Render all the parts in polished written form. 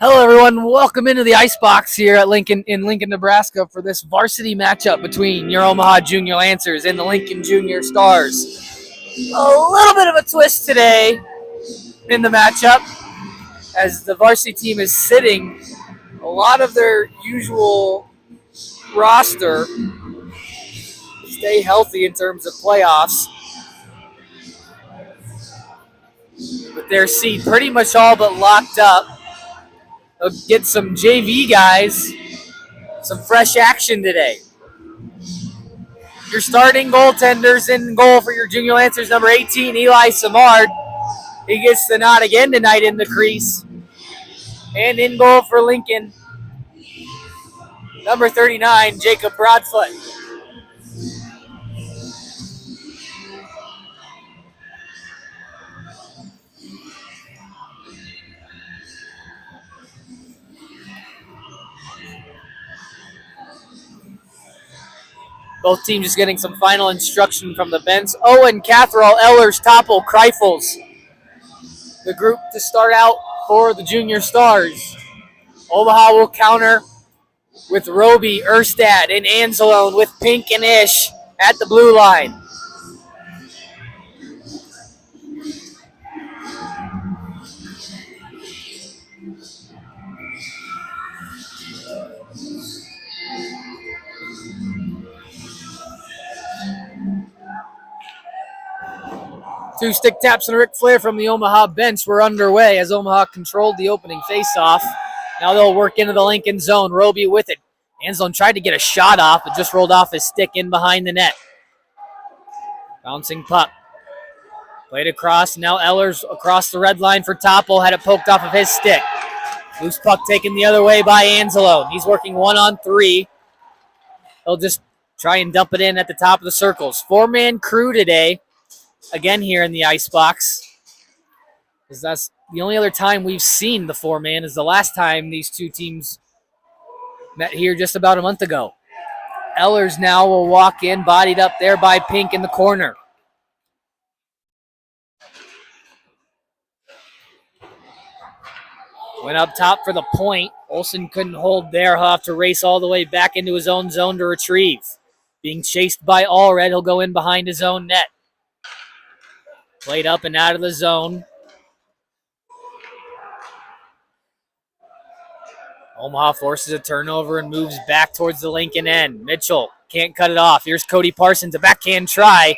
Hello, everyone. Welcome into the Icebox here at Lincoln, Nebraska, for this varsity matchup between your Omaha Junior Lancers and the Lincoln Junior Stars. A little bit of a twist today in the matchup, as the varsity team is sitting a lot of their usual roster to stay healthy in terms of playoffs, with their seat pretty much all but locked up. They'll get some JV guys some fresh action today. Your starting goaltenders in goal for your Junior Lancers, number 18, Eli Samard. He gets the nod again tonight in the crease. And in goal for Lincoln, number 39, Jacob Broadfoot. Both teams just getting some final instruction from the bench. Owen, Catherall, Ellers, Toppel, Kreifels. The group to start out for the Junior Stars. Omaha will counter with Roby, Erstad, and Anzalone, with Pink and Ish at the blue line. Two stick taps and a Ric Flair from the Omaha bench were underway as Omaha controlled the opening faceoff. Now they'll work into the Lincoln zone. Roby with it. Anzalone tried to get a shot off, but just rolled off his stick in behind the net. Bouncing puck. Played across. Now Ellers across the red line for Toppel. Had it poked off of his stick. Loose puck taken the other way by Anzalone. He's working 1-on-3. He'll just try and dump it in at the top of the circles. Four-man crew today. Again here in the Icebox. Because that's the only other time we've seen the four-man is the last time these two teams met here just about a month ago. Ellers now will walk in, bodied up there by Pink in the corner. Went up top for the point. Olsen couldn't hold there. He'll have to race all the way back into his own zone to retrieve. Being chased by Allred, he'll go in behind his own net. Played up and out of the zone. Omaha forces a turnover and moves back towards the Lincoln end. Mitchell can't cut it off. Here's Cody Parsons, a backhand try.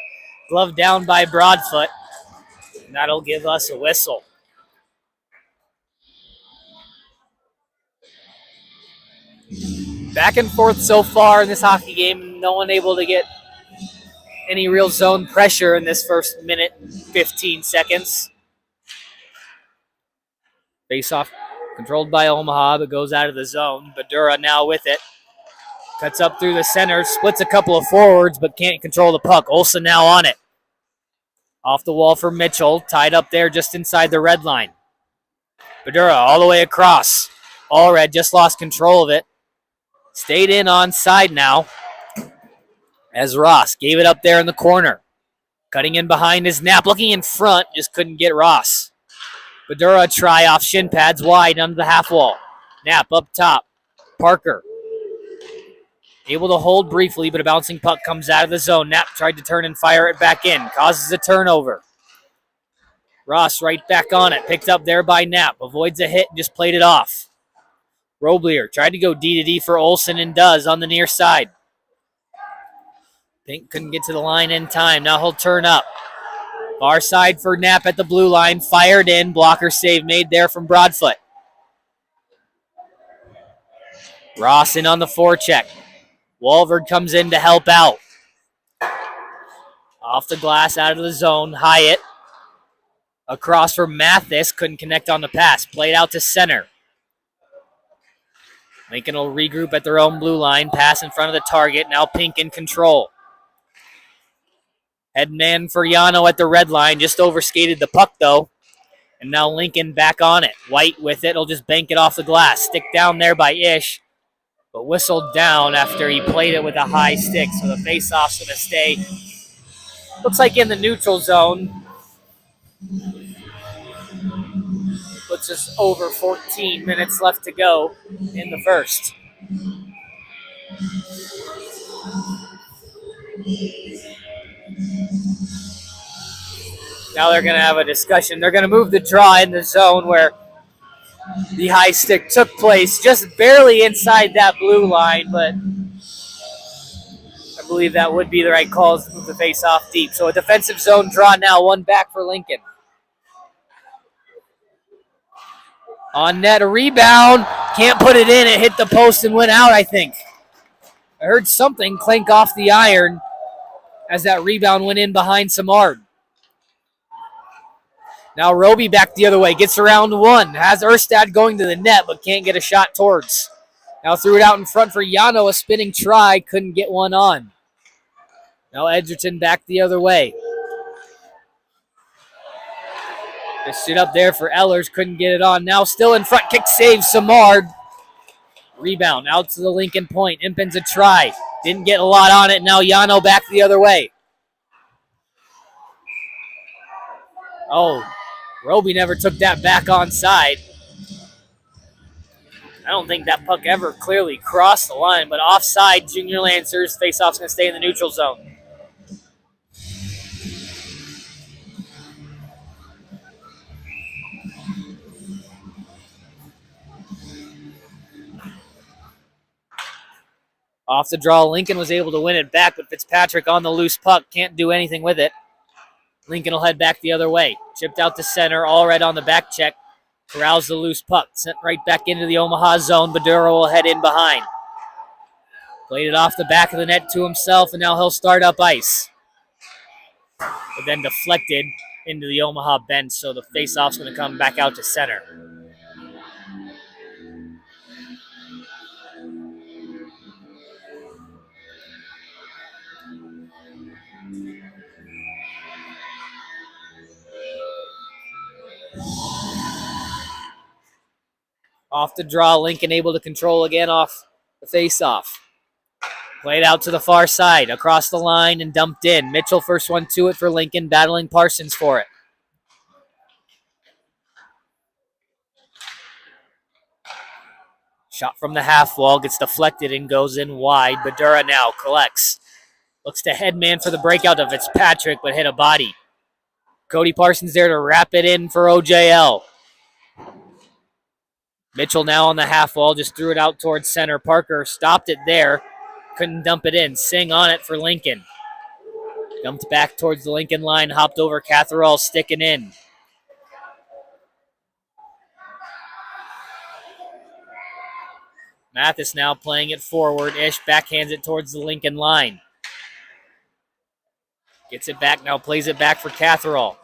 Glove down by Broadfoot. And that'll give us a whistle. Back and forth so far in this hockey game. No one able to get any real zone pressure in this first minute, 15 seconds. Face-off controlled by Omaha, but goes out of the zone. Badura now with it. Cuts up through the center, splits a couple of forwards, but can't control the puck. Olsen now on it. Off the wall for Mitchell, tied up there just inside the red line. Badura all the way across. Allred just lost control of it. Stayed in onside now as Ross gave it up there in the corner. Cutting in behind his Knapp, looking in front, just couldn't get Ross. Badura try off shin pads wide under the half wall. Knapp up top. Parker able to hold briefly, but a bouncing puck comes out of the zone. Knapp tried to turn and fire it back in. Causes a turnover. Ross right back on it. Picked up there by Knapp. Avoids a hit and just played it off. Roblier tried to go D-to-D for Olsen and does on the near side. Pink couldn't get to the line in time. Now he'll turn up. Far side for Knapp at the blue line. Fired in. Blocker save made there from Broadfoot. Ross in on the forecheck. Walford comes in to help out. Off the glass, out of the zone. Hyatt. Across for Mathis. Couldn't connect on the pass. Played out to center. Lincoln will regroup at their own blue line. Pass in front of the target. Now Pink in control. Head man for Yano at the red line. Just overskated the puck, though. And now Lincoln back on it. White with it. He'll just bank it off the glass. Stick down there by Ish. But whistled down after he played it with a high stick. So the face-off's going to stay, looks like in the neutral zone. Puts us over 14 minutes left to go in the first. Now they're going to have a discussion. They're going to move the draw in the zone where the high stick took place, just barely inside that blue line, but I believe that would be the right call to move the face off deep. So a defensive zone draw now, one back for Lincoln. On net, a rebound. Can't put it in. It hit the post and went out, I think. I heard something clank off the iron as that rebound went in behind Samard. Now Roby back the other way. Gets around one. Has Erstad going to the net, but can't get a shot towards. Now threw it out in front for Yano. A spinning try. Couldn't get one on. Now Edgerton back the other way. Just sit up there for Ellers. Couldn't get it on. Now still in front. Kick save Samard. Rebound out to the Lincoln point. Impin's a try. Didn't get a lot on it. Now Yano back the other way. Oh, Roby never took that back onside. I don't think that puck ever clearly crossed the line, but offside, Junior Lancers. Faceoff's going to stay in the neutral zone. Off the draw, Lincoln was able to win it back, but Fitzpatrick on the loose puck can't do anything with it. Lincoln will head back the other way. Chipped out to center, Allred on the back check. Corrals the loose puck. Sent right back into the Omaha zone. Badura will head in behind. Played it off the back of the net to himself, and now he'll start up ice. But then deflected into the Omaha bench, so the faceoff's going to come back out to center. Off the draw, Lincoln able to control again off the face-off. Played out to the far side, across the line and dumped in. Mitchell first one to it for Lincoln, battling Parsons for it. Shot from the half wall, gets deflected and goes in wide. Badura now collects. Looks to headman for the breakout of Fitzpatrick, but hit a body. Cody Parsons there to wrap it in for OJL. Mitchell now on the half wall, just threw it out towards center. Parker stopped it there, couldn't dump it in. Singh on it for Lincoln. Dumped back towards the Lincoln line, hopped over Catherall, sticking in. Mathis now playing it forward. Ish backhands it towards the Lincoln line. Gets it back now, plays it back for Catherall.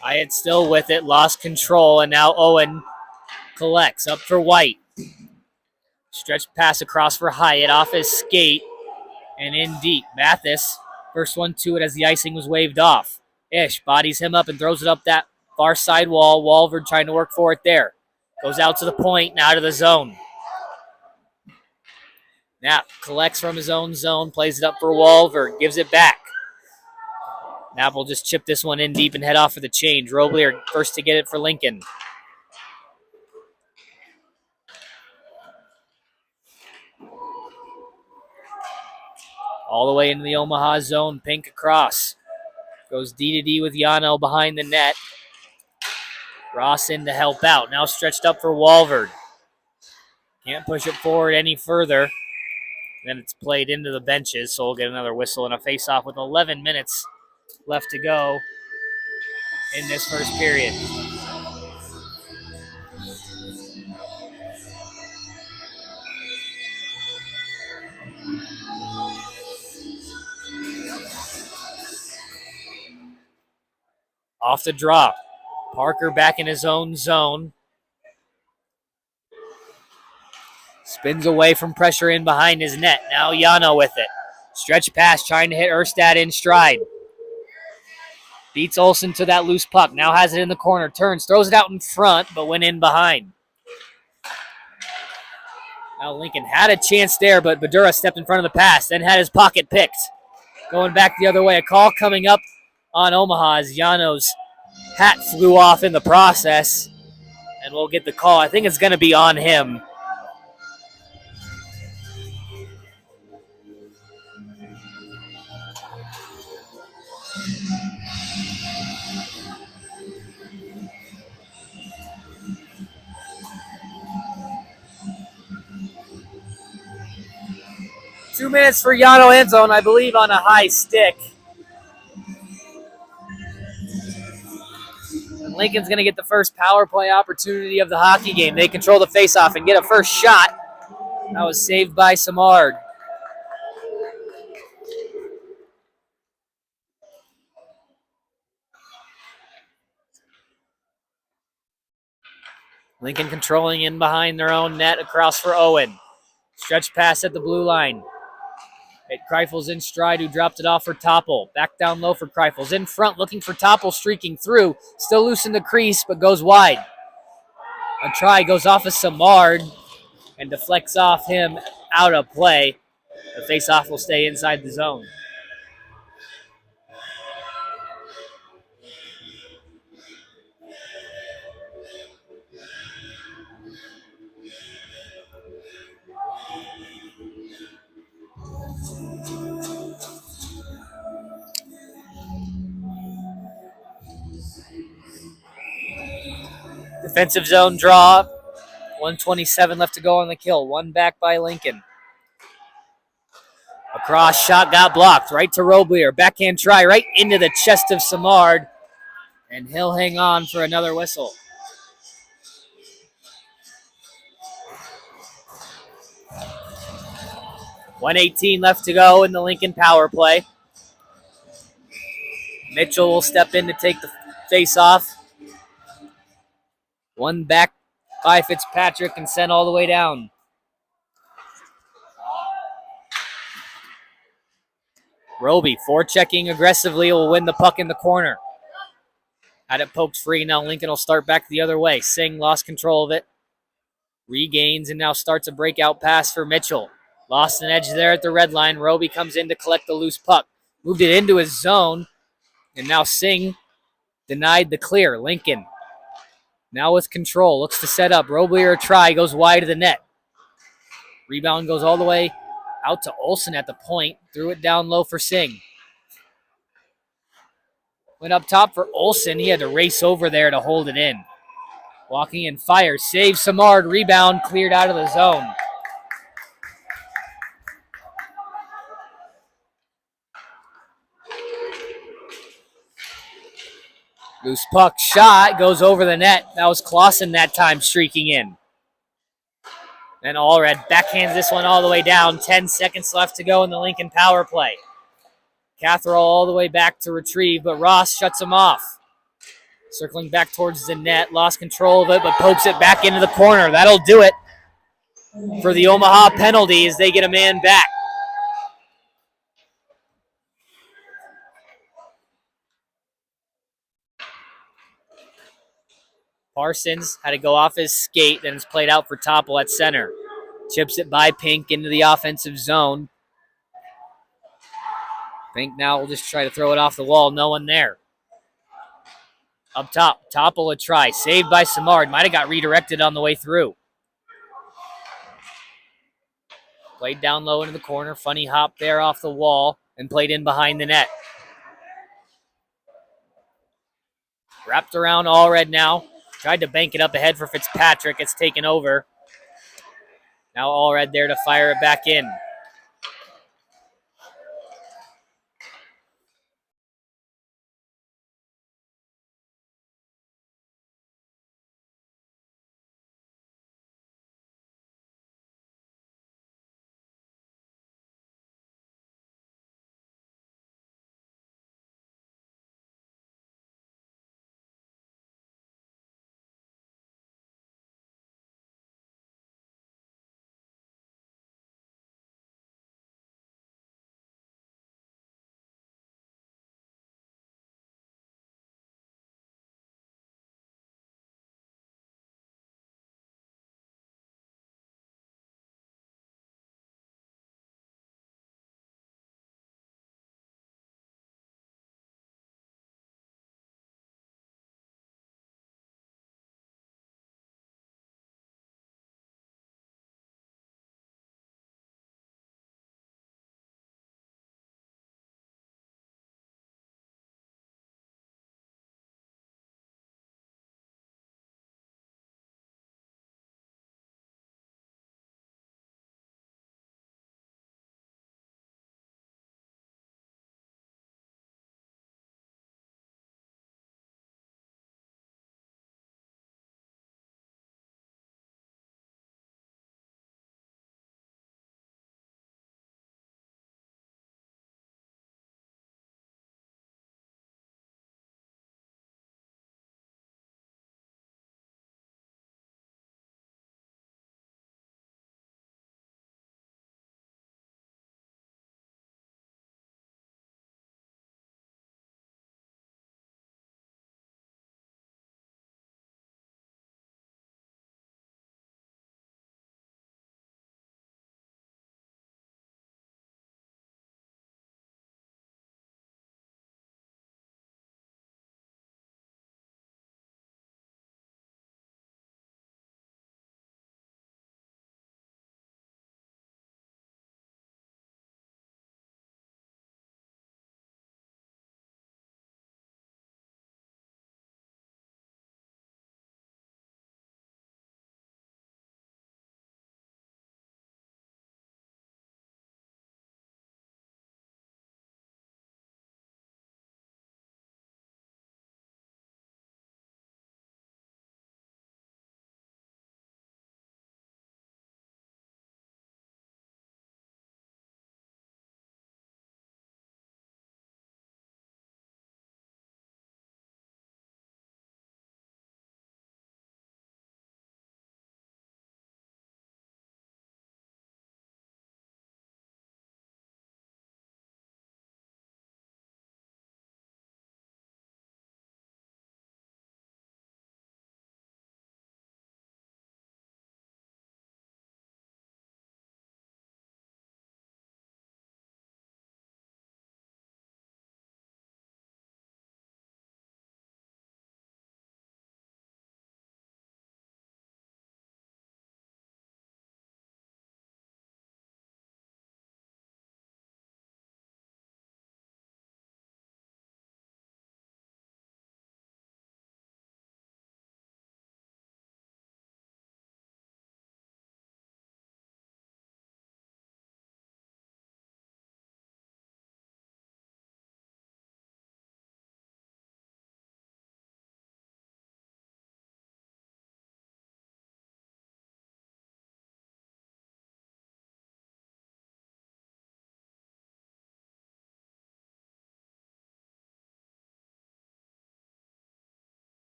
Hyatt still with it, lost control, and now Owen collects up for White. Stretch pass across for Hyatt, off his skate, and in deep. Mathis, first one to it as the icing was waved off. Ish bodies him up and throws it up that far side wall. Walford trying to work for it there. Goes out to the point, now to the zone. Knapp collects from his own zone, plays it up for Walford, gives it back. Knapp will just chip this one in deep and head off for the change. Roblier first to get it for Lincoln. All the way into the Omaha zone, Pink across. Goes D to D with Yano behind the net. Ross in to help out. Now stretched up for Walford. Can't push it forward any further. Then it's played into the benches, so we'll get another whistle and a face-off with 11 minutes left to go in this first period. Off the drop. Parker back in his own zone. Spins away from pressure in behind his net. Now Yano with it. Stretch pass trying to hit Erstad in stride. Beats Olsen to that loose puck. Now has it in the corner. Turns, throws it out in front, but went in behind. Now Lincoln had a chance there, but Badura stepped in front of the pass, then had his pocket picked. Going back the other way. A call coming up on Omaha as Yano's hat flew off in the process. And we'll get the call. I think it's going to be on him. Two minutes for Yano end zone, I believe, on a high stick. And Lincoln's going to get the first power play opportunity of the hockey game. They control the faceoff and get a first shot. That was saved by Samard. Lincoln controlling in behind their own net across for Owen. Stretch pass at the blue line. It Kreifels in stride, who dropped it off for Topple. Back down low for Kreifels. In front, looking for Topple, streaking through. Still loose in the crease, but goes wide. A try goes off of Samard and deflects off him out of play. The face-off will stay inside the zone. Defensive zone draw. 1:27 left to go on the kill. One back by Lincoln. A cross shot got blocked. Right to Roblier. Backhand try right into the chest of Samard. And he'll hang on for another whistle. .118 left to go in the Lincoln power play. Mitchell will step in to take the face-off. One back by Fitzpatrick and sent all the way down. Roby forechecking aggressively, will win the puck in the corner. Had it poked free. Now Lincoln will start back the other way. Singh lost control of it. Regains and now starts a breakout pass for Mitchell. Lost an edge there at the red line. Roby comes in to collect the loose puck. Moved it into his zone. And now Singh denied the clear. Lincoln now with control. Looks to set up. Roby or a try. Goes wide of the net. Rebound goes all the way out to Olsen at the point. Threw it down low for Singh. Went up top for Olsen. He had to race over there to hold it in. Walking in, fire, save Samard, rebound, cleared out of the zone. Loose puck shot, goes over the net. That was Clausen that time streaking in. And Allred backhands this one all the way down. 10 seconds left to go in the Lincoln power play. Catherall all the way back to retrieve, but Ross shuts him off. Circling back towards the net, lost control of it, but pokes it back into the corner. That'll do it for the Omaha penalty as they get a man back. Parsons had to go off his skate, then it's played out for Topple at center. Chips it by Pink into the offensive zone. Pink now will just try to throw it off the wall. No one there. Up top, Topple a try. Saved by Samard. Might have got redirected on the way through. Played down low into the corner. Funny hop there off the wall and played in behind the net. Wrapped around Allred now. Tried to bank it up ahead for Fitzpatrick. It's taken over. Now Allred there to fire it back in.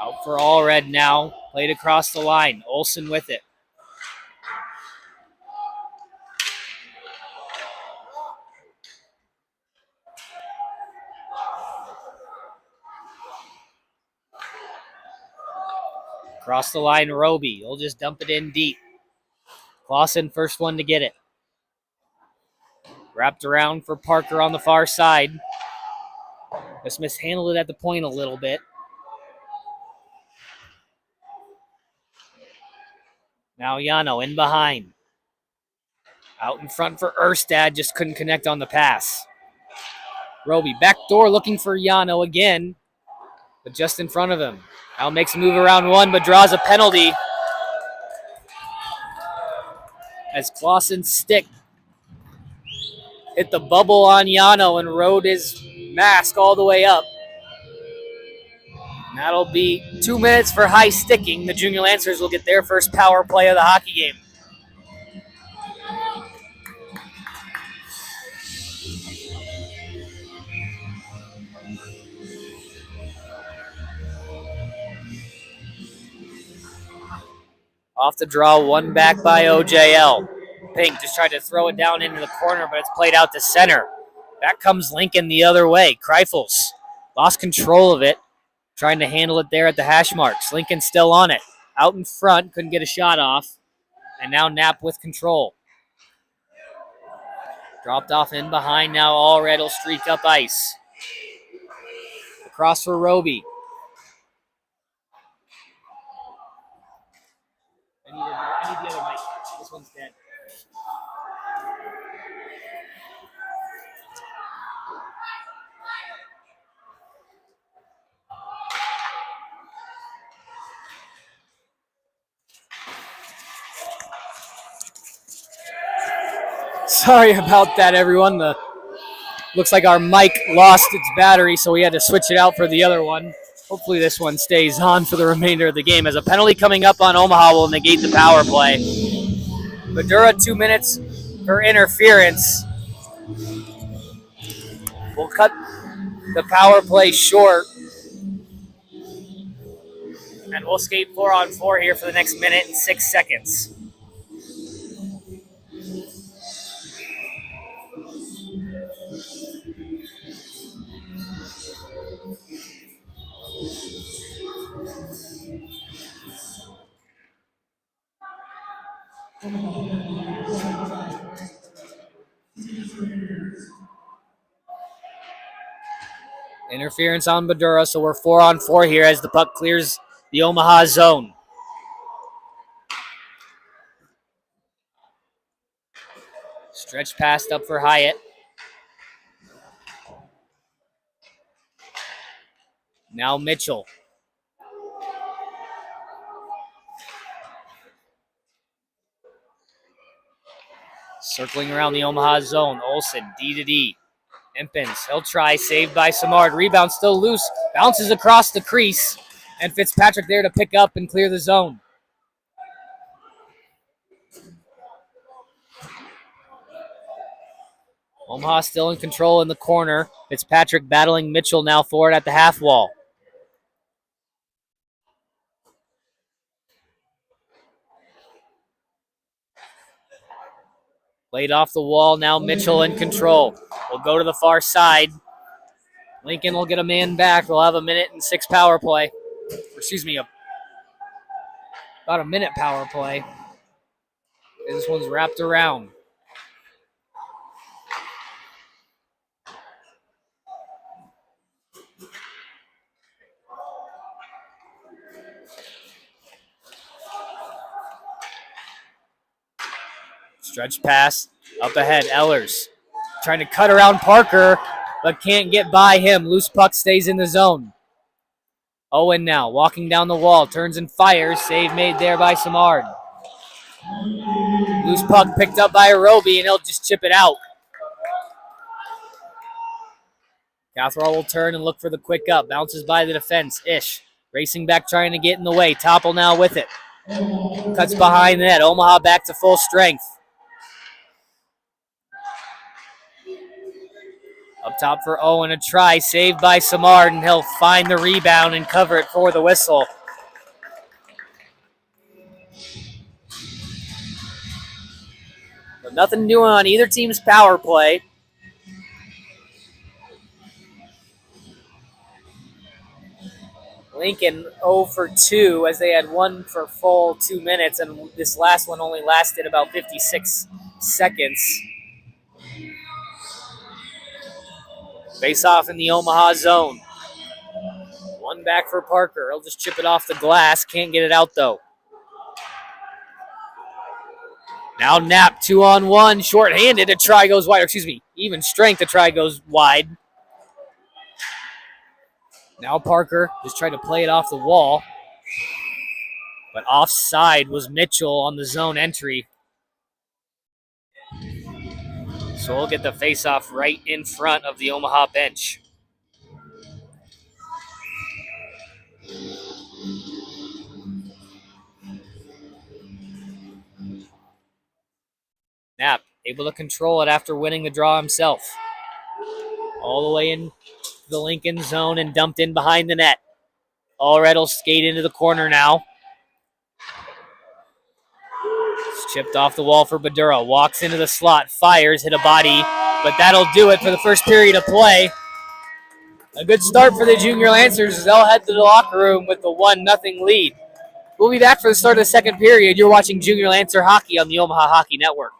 Out for all red now. Played across the line. Olsen with it. Across the line, Roby. He'll just dump it in deep. Clausen, first one to get it. Wrapped around for Parker on the far side. Just mishandled it at the point a little bit. Now Yano in behind. Out in front for Erstad, just couldn't connect on the pass. Roby back door looking for Yano again, but just in front of him. Now makes a move around one, but draws a penalty. As Clausen's stick hit the bubble on Yano and rode his mask all the way up. And that'll be 2 minutes for high sticking. The Junior Lancers will get their first power play of the hockey game. Off the draw, one back by OJL. Pink just tried to throw it down into the corner, but it's played out to center. Back comes Lincoln the other way. Kreifels lost control of it, trying to handle it there at the hash marks. Lincoln still on it. Out in front, couldn't get a shot off. And now Knapp with control. Dropped off in behind, now all red will streak up ice. Across for Roby. I need the other mic. This one's dead. Sorry about that, everyone. Looks like our mic lost its battery, so we had to switch it out for the other one. Hopefully this one stays on for the remainder of the game, as a penalty coming up on Omaha will negate the power play. Madura, 2 minutes for interference. We'll cut the power play short. And we'll skate 4-on-4 here for the next minute and 6 seconds. Interference on Madura, so we're 4-on-4 here as the puck clears the Omaha zone. Stretch passed up for Hyatt. Now Mitchell. Circling around the Omaha zone. Olsen, D to D. Empins, he'll try, saved by Samard. Rebound still loose, bounces across the crease, and Fitzpatrick there to pick up and clear the zone. Omaha still in control in the corner. Fitzpatrick battling Mitchell now forward at the half wall. Played off the wall, now Mitchell in control. We'll go to the far side. Lincoln will get a man back. We'll have a minute and 6 power play. Excuse me, about a minute power play. This one's wrapped around. Stretch pass up ahead. Ehlers trying to cut around Parker, but can't get by him. Loose puck stays in the zone. Owen now walking down the wall, turns and fires. Save made there by Samard. Loose puck picked up by Roby, and he'll just chip it out. Catherall will turn and look for the quick up. Bounces by the defense. Ish racing back, trying to get in the way. Topple now with it. Cuts behind the net. Omaha back to full strength. Up top for Owen, a try, saved by Samard, and he'll find the rebound and cover it for the whistle. But nothing doing on either team's power play. Lincoln 0 for 2 as they had one for full 2 minutes, and this last one only lasted about 56 seconds. Face off in the Omaha zone. One back for Parker. He'll just chip it off the glass. Can't get it out, though. Now Knapp, 2-on-1, short-handed. A try goes wide. Excuse me, even strength. A try goes wide. Now Parker just tried to play it off the wall. But offside was Mitchell on the zone entry. So we'll get the face-off right in front of the Omaha bench. Knapp able to control it after winning the draw himself. All the way in the Lincoln zone and dumped in behind the net. Allred will skate into the corner now. It's chipped off the wall for Badura. Walks into the slot, fires, hit a body, but that'll do it for the first period of play. A good start for the Junior Lancers as they'll head to the locker room with the 1-0 lead. We'll be back for the start of the second period. You're watching Junior Lancer Hockey on the Omaha Hockey Network.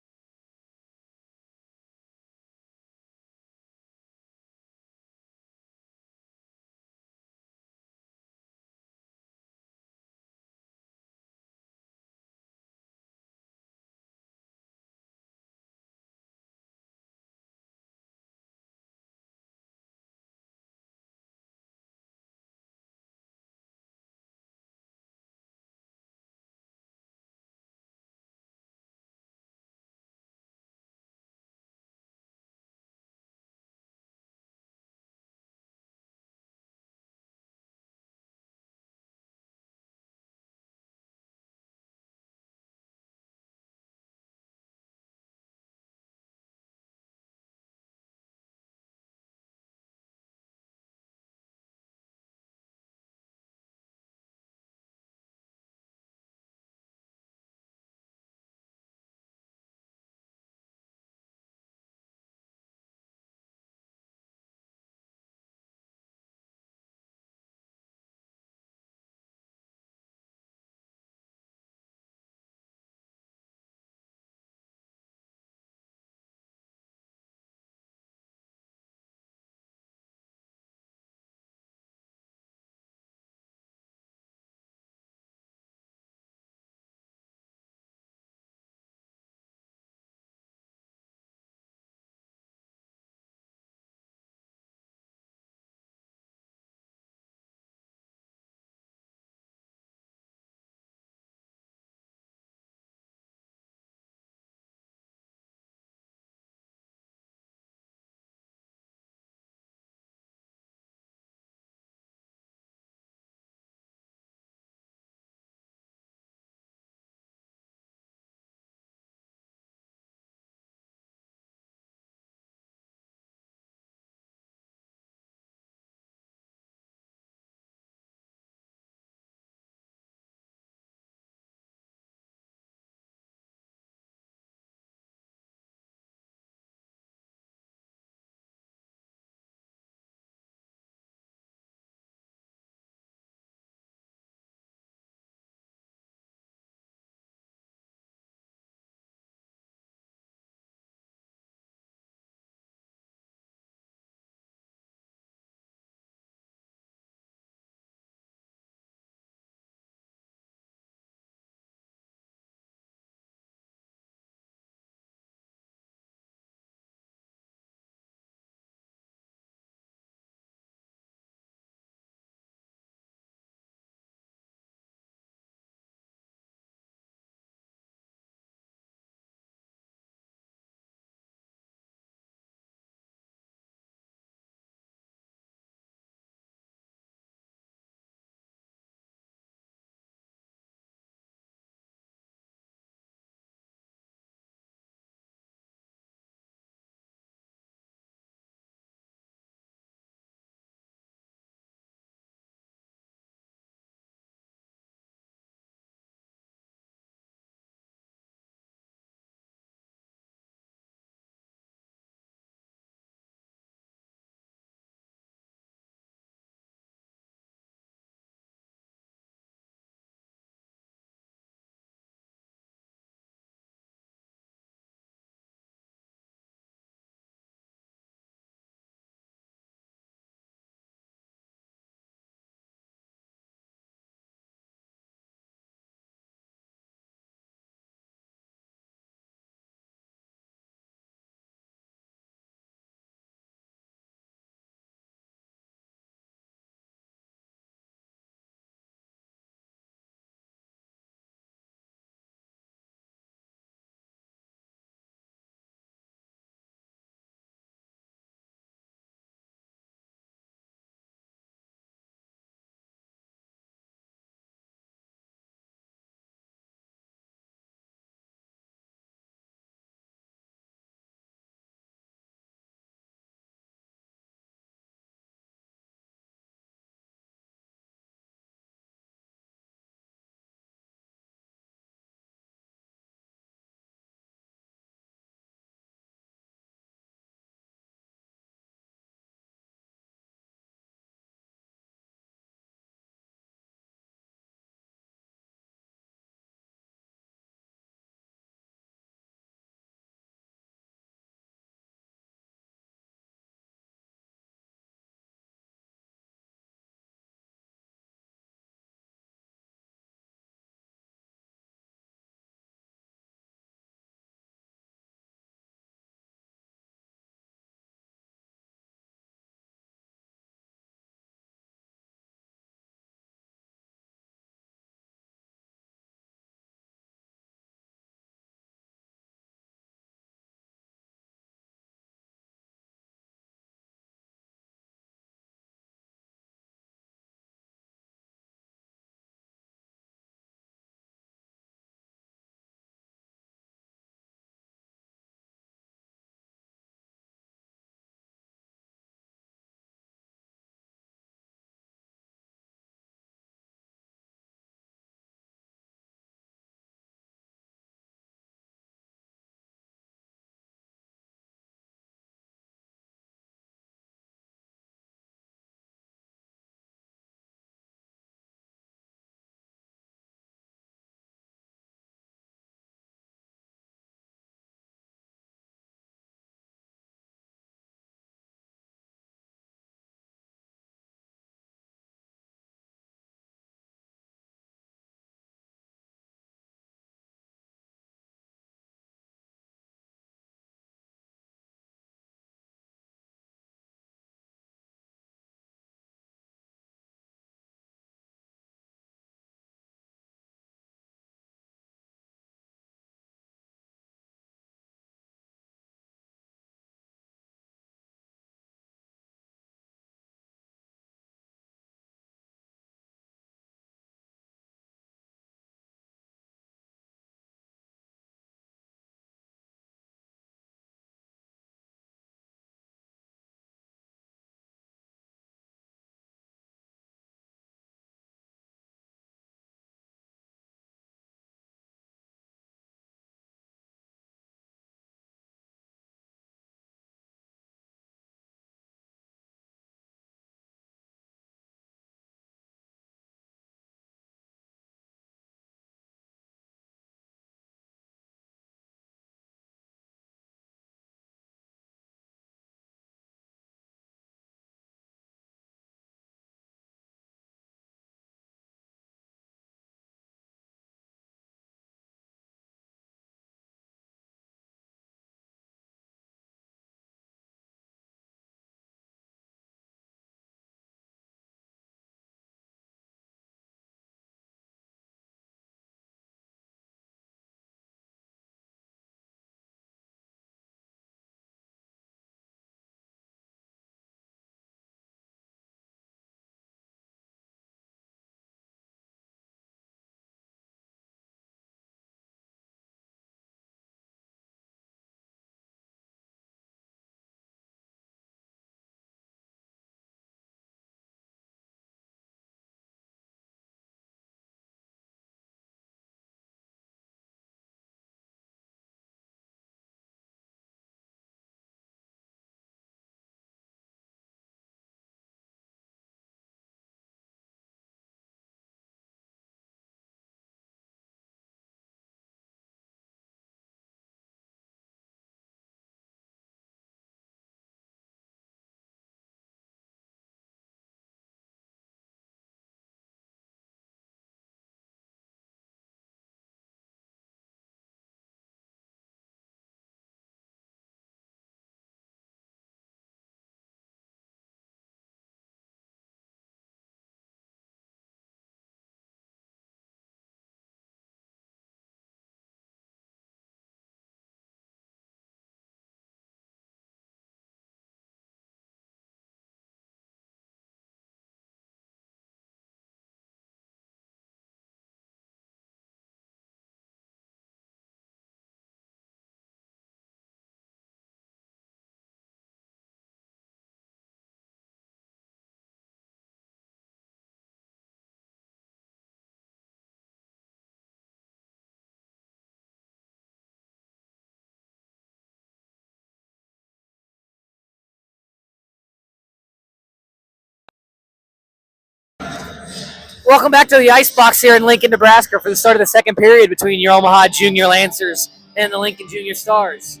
Welcome back to the Ice Box here in Lincoln, Nebraska for the start of the second period between your Omaha Junior Lancers and the Lincoln Junior Stars.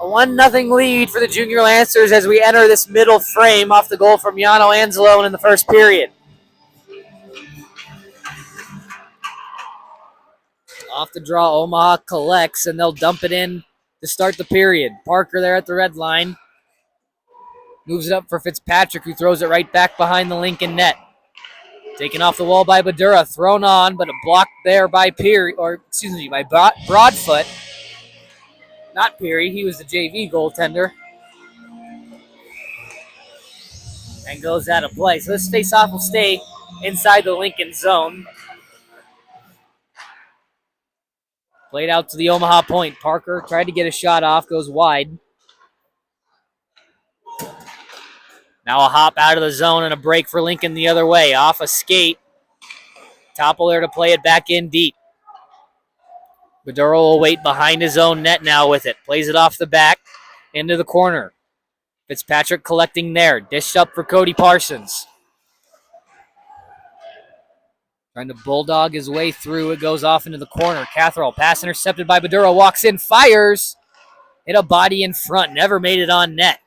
A 1-0 lead for the Junior Lancers as we enter this middle frame off the goal from Yano Anzalone in the first period. Off the draw, Omaha collects, and they'll dump it in to start the period. Parker there at the red line. Moves it up for Fitzpatrick, who throws it right back behind the Lincoln net. Taken off the wall by Badura, thrown on, but a block there by Peary, by Broadfoot. Not Peary, he was the JV goaltender. And goes out of play. So this face-off will stay inside the Lincoln zone. Played out to the Omaha point. Parker tried to get a shot off, goes wide. Now a hop out of the zone and a break for Lincoln the other way. Off a skate. Topple there to play it back in deep. Badura will wait behind his own net now with it. Plays it off the back into the corner. Fitzpatrick collecting there. Dished up for Cody Parsons. Trying to bulldog his way through. It goes off into the corner. Catherall, pass intercepted by Badura. Walks in, fires. Hit a body in front. Never made it on net.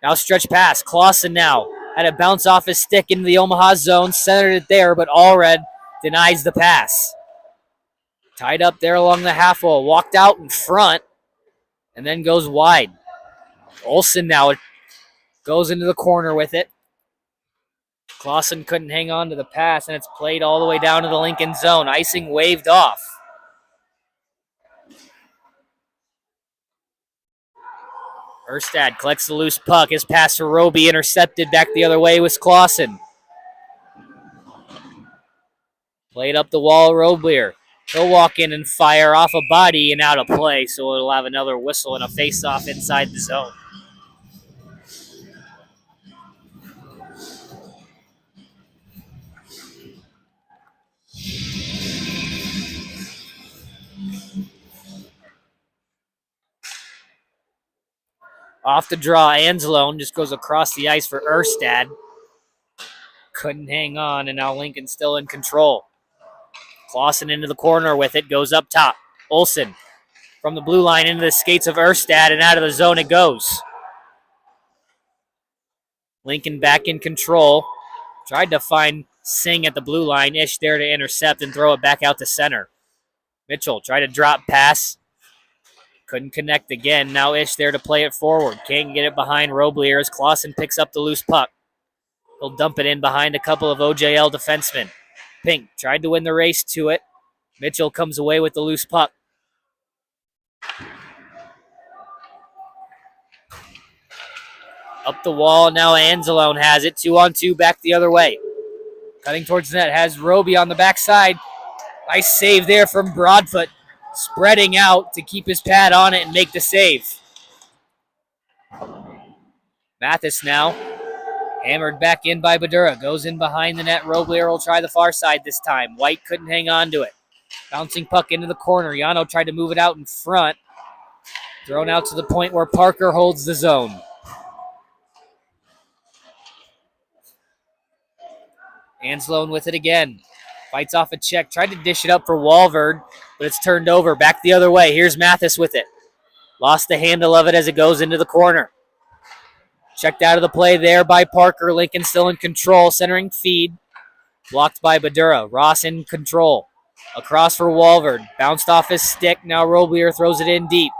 Now stretch pass. Clausen now had it bounce off his stick into the Omaha zone. Centered it there, but Allred denies the pass. Tied up there along the half wall. Walked out in front and then goes wide. Olsen now goes into the corner with it. Clausen couldn't hang on to the pass, and it's played all the way down to the Lincoln zone. Icing waved off. Erstad collects the loose puck. His pass for Roby intercepted back the other way with Clausen. Played up the wall, Roblier. He'll walk in and fire off a body and out of play, so it'll have another whistle and a face-off inside the zone. Off the draw, Anzalone just goes across the ice for Erstad. Couldn't hang on, and now Lincoln's still in control. Clausen into the corner with it, goes up top. Olsen from the blue line into the skates of Erstad, and out of the zone it goes. Lincoln back in control. Tried to find Singh at the blue line. Ish there to intercept and throw it back out to center. Mitchell tried to drop pass. Couldn't connect again. Now Ish there to play it forward. Can't get it behind Roblier as Clausen picks up the loose puck. He'll dump it in behind a couple of OJL defensemen. Pink tried to win the race to it. Mitchell comes away with the loose puck. Up the wall, now Anzalone has it. 2-on-2 back the other way. Cutting towards the net, has Roby on the backside. Nice save there from Broadfoot. Spreading out to keep his pad on it and make the save. Mathis now. Hammered back in by Badura. Goes in behind the net. Roblier will try the far side this time. White couldn't hang on to it. Bouncing puck into the corner. Yano tried to move it out in front. Thrown out to the point where Parker holds the zone. Anzalone with it again. Fights off a check. Tried to dish it up for Walverd, but it's turned over. Back the other way. Here's Mathis with it. Lost the handle of it as it goes into the corner. Checked out of the play there by Parker. Lincoln still in control. Centering feed. Blocked by Badura. Ross in control. Across for Walverd. Bounced off his stick. Now Roblier throws it in deep.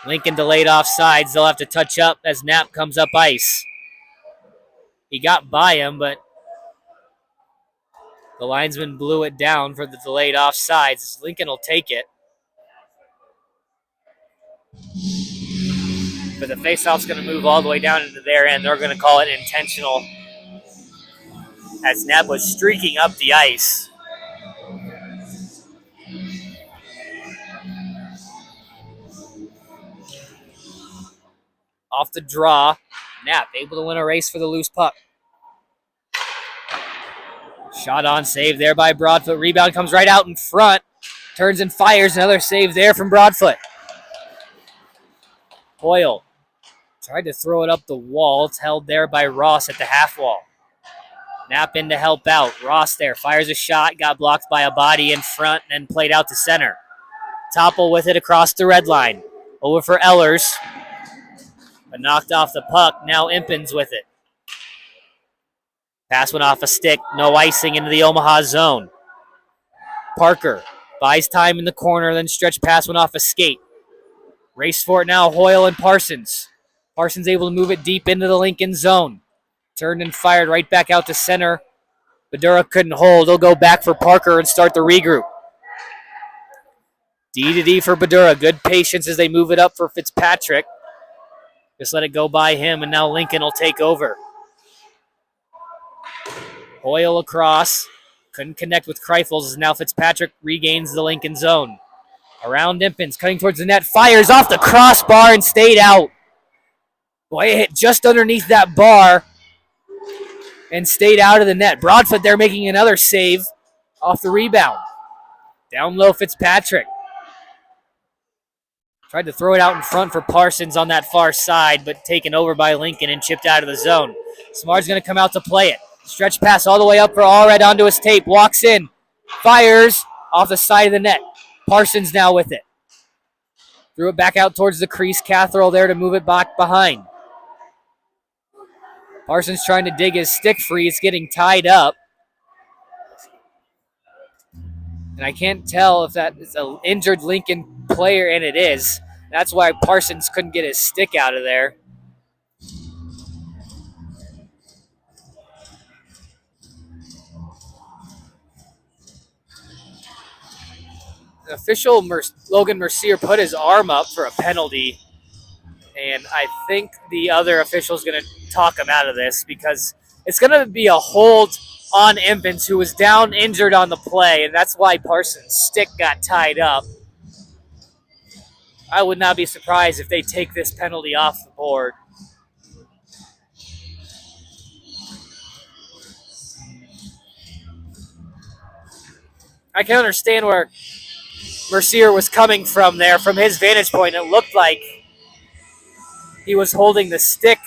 Lincoln delayed offsides. They'll have to touch up as Knapp comes up ice. He got by him, but the linesman blew it down for the delayed offsides. Lincoln will take it. But the faceoff's going to move all the way down into their end. They're going to call it intentional as Knapp was streaking up the ice. Off the draw, Knapp able to win a race for the loose puck. Shot on, save there by Broadfoot. Rebound comes right out in front. Turns and fires. Another save there from Broadfoot. Hoyle tried to throw it up the wall. It's held there by Ross at the half wall. Knapp in to help out. Ross there fires a shot, got blocked by a body in front, and played out to center. Topple with it across the red line. Over for Ehlers. But knocked off the puck. Now Impens with it. Pass went off a stick. No icing into the Omaha zone. Parker buys time in the corner, then stretch pass went off a skate. Race for it now, Hoyle and Parsons. Parsons able to move it deep into the Lincoln zone. Turned and fired right back out to center. Badura couldn't hold. He'll go back for Parker and start the regroup. D to D for Badura. Good patience as they move it up for Fitzpatrick. Just let it go by him, and now Lincoln will take over. Hoyle across. Couldn't connect with Kreifels as now Fitzpatrick regains the Lincoln zone. Around Impens, cutting towards the net. Fires off the crossbar and stayed out. Boy, it hit just underneath that bar and stayed out of the net. Broadfoot there making another save off the rebound. Down low, Fitzpatrick. Tried to throw it out in front for Parsons on that far side, but taken over by Lincoln and chipped out of the zone. Smart's going to come out to play it. Stretch pass all the way up for Allred onto his tape. Walks in. Fires off the side of the net. Parsons now with it. Threw it back out towards the crease. Catherall there to move it back behind. Parsons trying to dig his stick free. It's getting tied up. And I can't tell if that is an injured Lincoln player, and it is. That's why Parsons couldn't get his stick out of there. The official, Logan Mercier, put his arm up for a penalty. And I think the other official is going to talk him out of this because it's going to be a hold on Impens, who was down injured on the play, and that's why Parsons' stick got tied up. I would not be surprised if they take this penalty off the board. I can understand where Mercier was coming from there. From his vantage point, it looked like he was holding the stick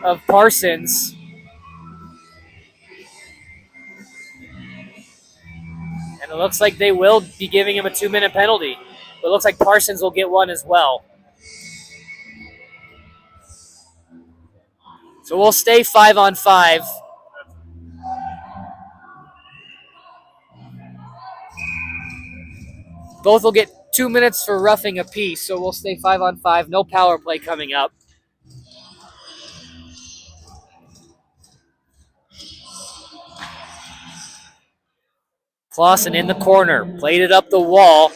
of Parsons. And it looks like they will be giving him a 2-minute penalty. But it looks like Parsons will get one as well. So we'll stay 5-on-5. Both will get 2 minutes for roughing apiece, so we'll stay 5-on-5. No power play coming up. Clausen in the corner. Played it up the wall.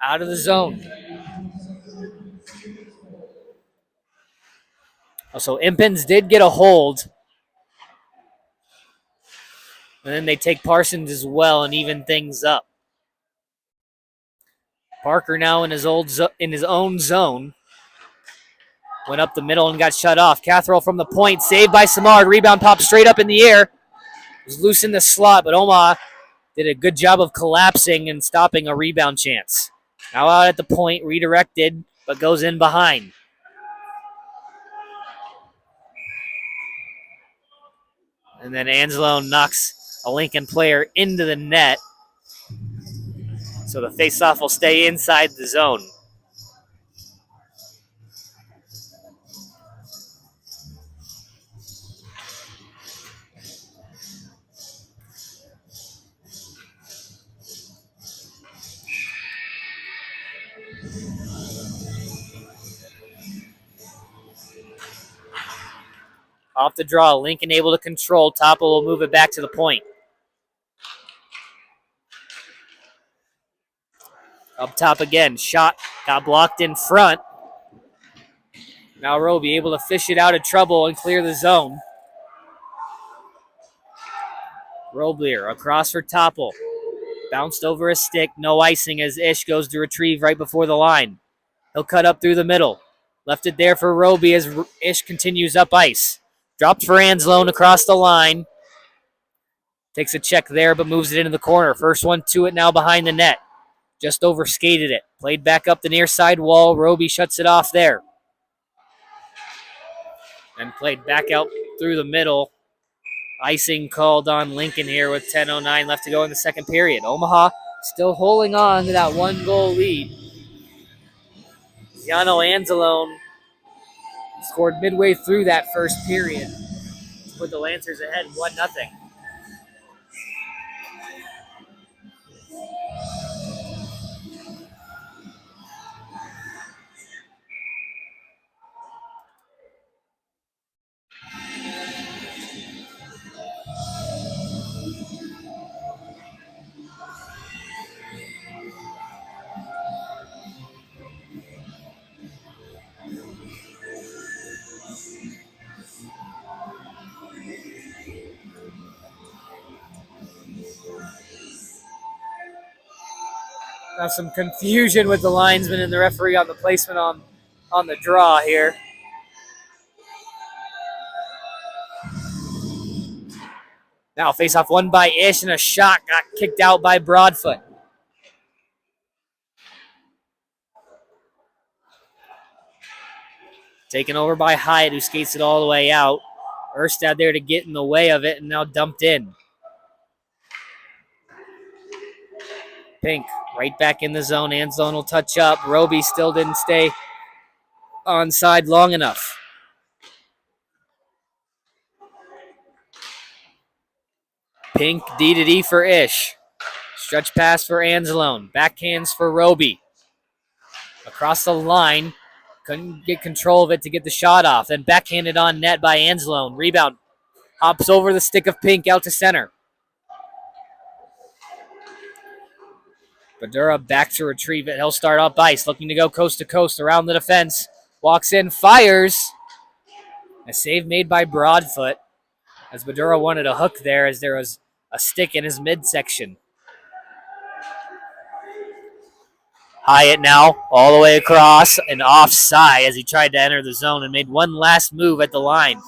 Out of the zone. So Impens did get a hold. And then they take Parsons as well and even things up. Parker now in his own zone. Went up the middle and got shut off. Catherall from the point. Saved by Samard. Rebound popped straight up in the air. Was loose in the slot, but Omaha did a good job of collapsing and stopping a rebound chance. Now out at the point, redirected, but goes in behind. And then Angelo knocks a Lincoln player into the net. So the faceoff will stay inside the zone. Off the draw, Lincoln able to control. Topple will move it back to the point. Up top again, shot got blocked in front. Now Roby able to fish it out of trouble and clear the zone. Roblier across for Topple. Bounced over a stick, no icing as Ish goes to retrieve right before the line. He'll cut up through the middle. Left it there for Roby as Ish continues up ice. Dropped for Anslone across the line. Takes a check there, but moves it into the corner. First one to it now behind the net. Just overskated it. Played back up the near side wall. Roby shuts it off there. and played back out through the middle. Icing called on Lincoln here with 10:09 left to go in the second period. Omaha still holding on to that 1-goal lead. Yano Anzalone scored midway through that first period to put the Lancers ahead 1-0. Now some confusion with the linesman and the referee on the placement on the draw here. Now face-off won by Ish, and a shot got kicked out by Broadfoot. Taken over by Hyatt, who skates it all the way out. Erstad there to get in the way of it, and now dumped in. Pink right back in the zone. Anzalone will touch up. Roby still didn't stay onside long enough. Pink D-to-D for Ish. Stretch pass for Anzalone. Backhands for Roby. Across the line. Couldn't get control of it to get the shot off. Then backhanded on net by Anzalone. Rebound. Hops over the stick of Pink out to center. Badura back to retrieve it. He'll start up ice. Looking to go coast to coast around the defense. Walks in. Fires. A save made by Broadfoot. As Badura wanted a hook there as there was a stick in his midsection. Hyatt now all the way across and offside as he tried to enter the zone and made one last move at the line.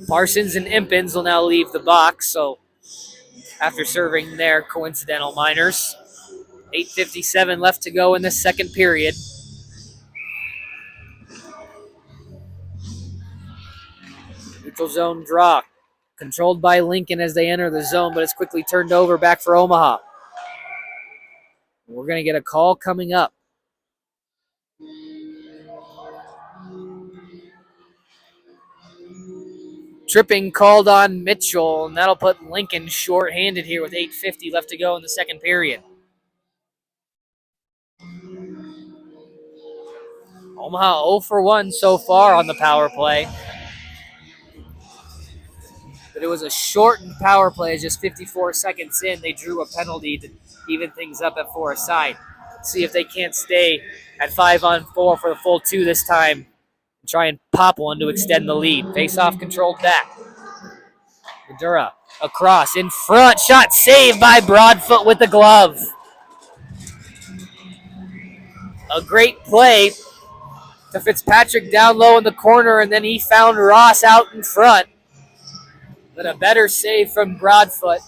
Parsons and Impins will now leave the box, so after serving their coincidental minors. 8:57 left to go in the second period. Neutral zone draw. Controlled by Lincoln as they enter the zone, but it's quickly turned over back for Omaha. We're going to get a call coming up. Tripping called on Mitchell, and that'll put Lincoln short-handed here with 8:50 left to go in the second period. Omaha 0 for 1 so far on the power play. But it was a shortened power play. Just 54 seconds in, they drew a penalty to even things up at 4 aside. See if they can't stay at 5-on-4 for the full 2 this time and try and pop one to extend the lead. Face-off controlled back. Badura across, in front, shot saved by Broadfoot with the glove. A great play to Fitzpatrick down low in the corner, and then he found Ross out in front. But a better save from Broadfoot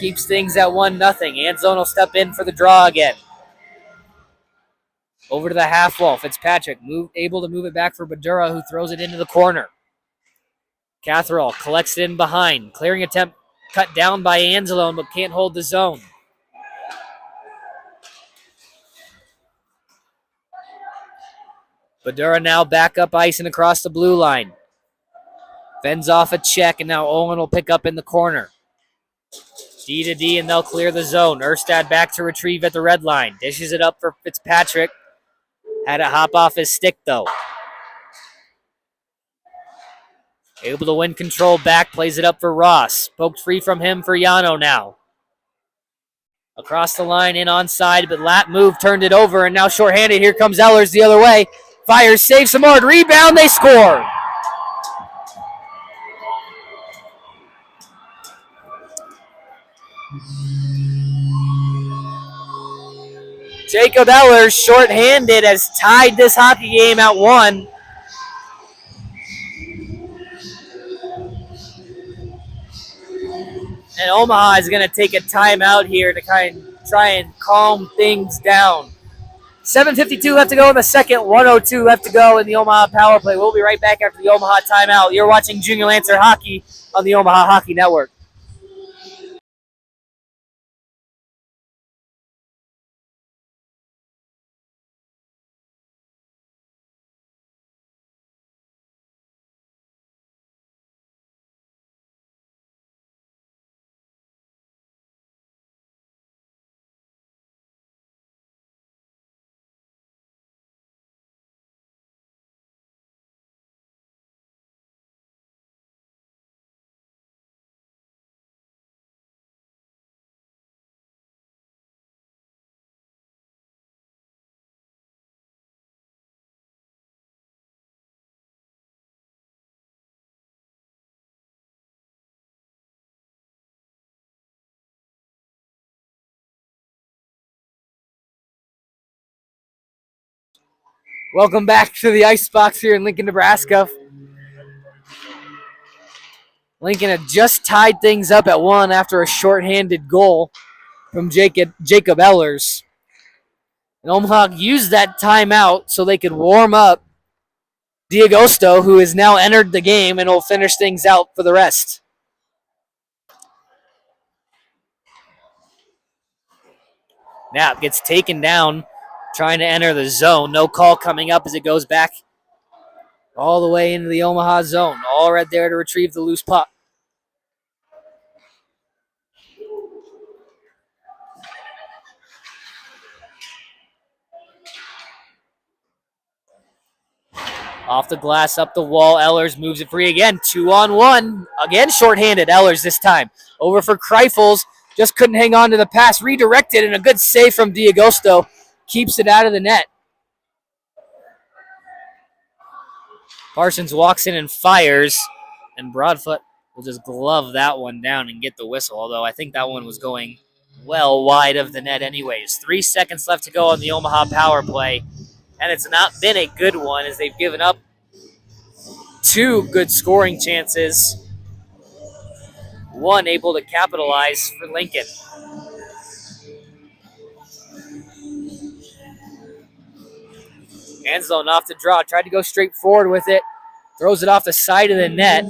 keeps things at 1-0. Anzalone will step in for the draw again. Over to the half wall. Fitzpatrick able to move it back for Badura, who throws it into the corner. Catherall collects it in behind. Clearing attempt cut down by Anzalone, but can't hold the zone. Badura now back up ice and across the blue line. Fends off a check, and now Owen will pick up in the corner. D-to-D, and they'll clear the zone. Erstad back to retrieve at the red line. Dishes it up for Fitzpatrick. Had it hop off his stick, though. Able to win control back, plays it up for Ross. Poked free from him for Yano now. Across the line, in onside, but lap move turned it over, and now shorthanded. Here comes Ehlers the other way. Fires, saves some more. Rebound, they score. Jacob Ehlers, shorthanded, has tied this hockey game at 1. And Omaha is going to take a timeout here to try and calm things down. 7:52 left to go in the second. 1:02 left to go in the Omaha power play. We'll be right back after the Omaha timeout. You're watching Junior Lancer Hockey on the Omaha Hockey Network. Welcome back to the Icebox here in Lincoln, Nebraska. Lincoln had just tied things up at 1 after a shorthanded goal from Jacob Ellers. And Omaha used that timeout so they could warm up D'Agosto, who has now entered the game and will finish things out for the rest. Knapp gets taken down, trying to enter the zone. No call coming up as it goes back all the way into the Omaha zone. All right there to retrieve the loose puck. Off the glass, up the wall. Ellers moves it free again. 2-on-1. Again, shorthanded. Ellers this time. Over for Kreifels. Just couldn't hang on to the pass. Redirected, and a good save from D'Agosto. Keeps it out of the net. Parsons walks in and fires, and Broadfoot will just glove that one down and get the whistle, although I think that one was going well wide of the net anyways. 3 seconds left to go on the Omaha power play, and it's not been a good one as they've given up 2 good scoring chances. 1 able to capitalize for Lincoln. Anslone off the draw, tried to go straight forward with it. Throws it off the side of the net.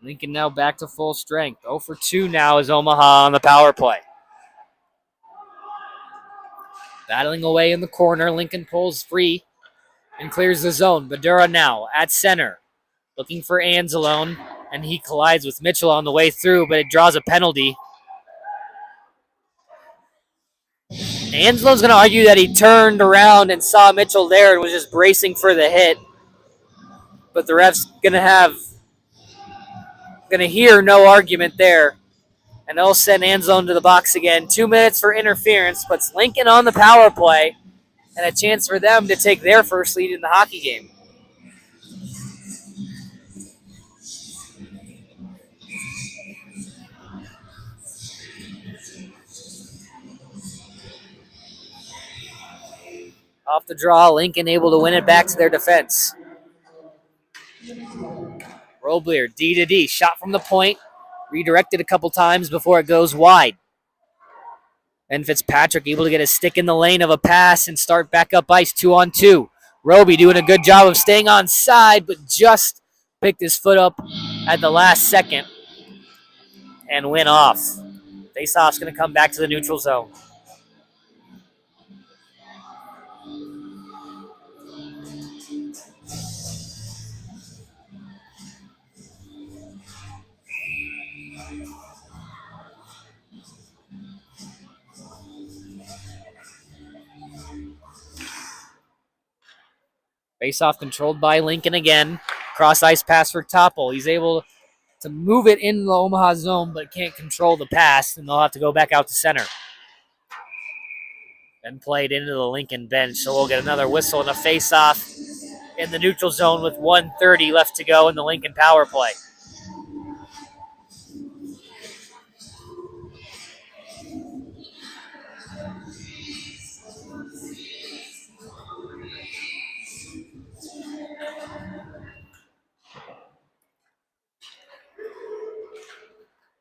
Lincoln now back to full strength. 0 for 2 now is Omaha on the power play. Battling away in the corner, Lincoln pulls free and clears the zone. Badura now at center, looking for Anzalone, and he collides with Mitchell on the way through, but it draws a penalty. Anzalone's going to argue that he turned around and saw Mitchell there and was just bracing for the hit, but the ref's going to hear no argument there, and they'll send Anzalone to the box again. 2 minutes for interference, puts Lincoln on the power play, and a chance for them to take their first lead in the hockey game. Off the draw, Lincoln able to win it back to their defense. Roblier, D to D, shot from the point, redirected a couple times before it goes wide. And Fitzpatrick able to get a stick in the lane of a pass and start back up ice 2-on-2. Roby doing a good job of staying on side, but just picked his foot up at the last second and went off. Faceoff's going to come back to the neutral zone. Faceoff controlled by Lincoln again. Cross ice pass for Topple. He's able to move it in the Omaha zone, but can't control the pass, and they'll have to go back out to center. Then played into the Lincoln bench, so we'll get another whistle and a face-off in the neutral zone with 1:30 left to go in the Lincoln power play.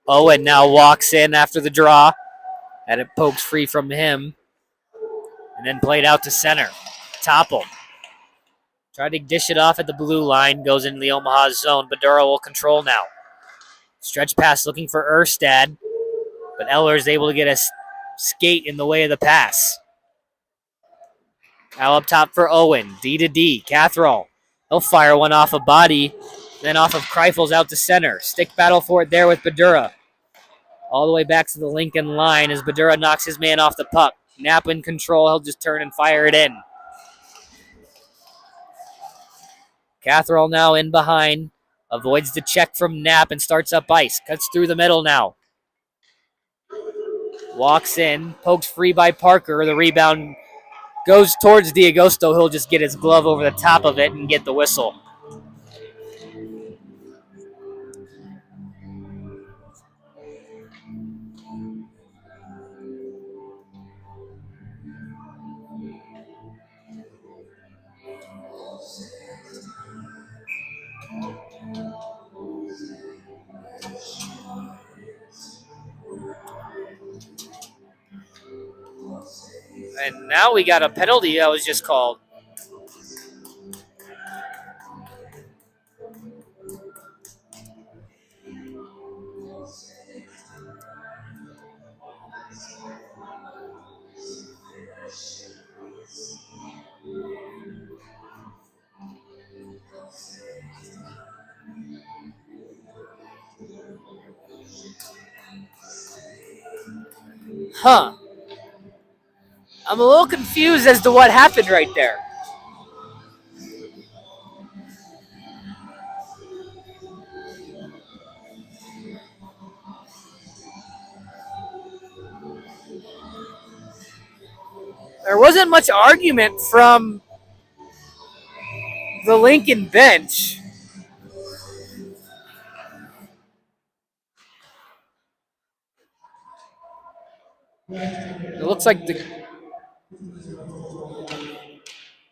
Owen now walks in after the draw. And it pokes free from him. And then played out to center. Topple. Tried to dish it off at the blue line. Goes into the Omaha zone. Badura will control now. Stretch pass looking for Erstad. But Eller is able to get a skate in the way of the pass. Now up top for Owen. D to D. Catherall. He'll fire one off a body. Then off of Kreifels out to center. Stick battle for it there with Badura. All the way back to the Lincoln line as Badura knocks his man off the puck. Knapp in control. He'll just turn and fire it in. Catherall now in behind. Avoids the check from Knapp and starts up ice. Cuts through the middle now. Walks in. Pokes free by Parker. The rebound goes towards D'Agosto. He'll just get his glove over the top of it and get the whistle. And now we got a penalty that was just called. Huh. I'm a little confused as to what happened right there. There wasn't much argument from the Lincoln bench. It looks like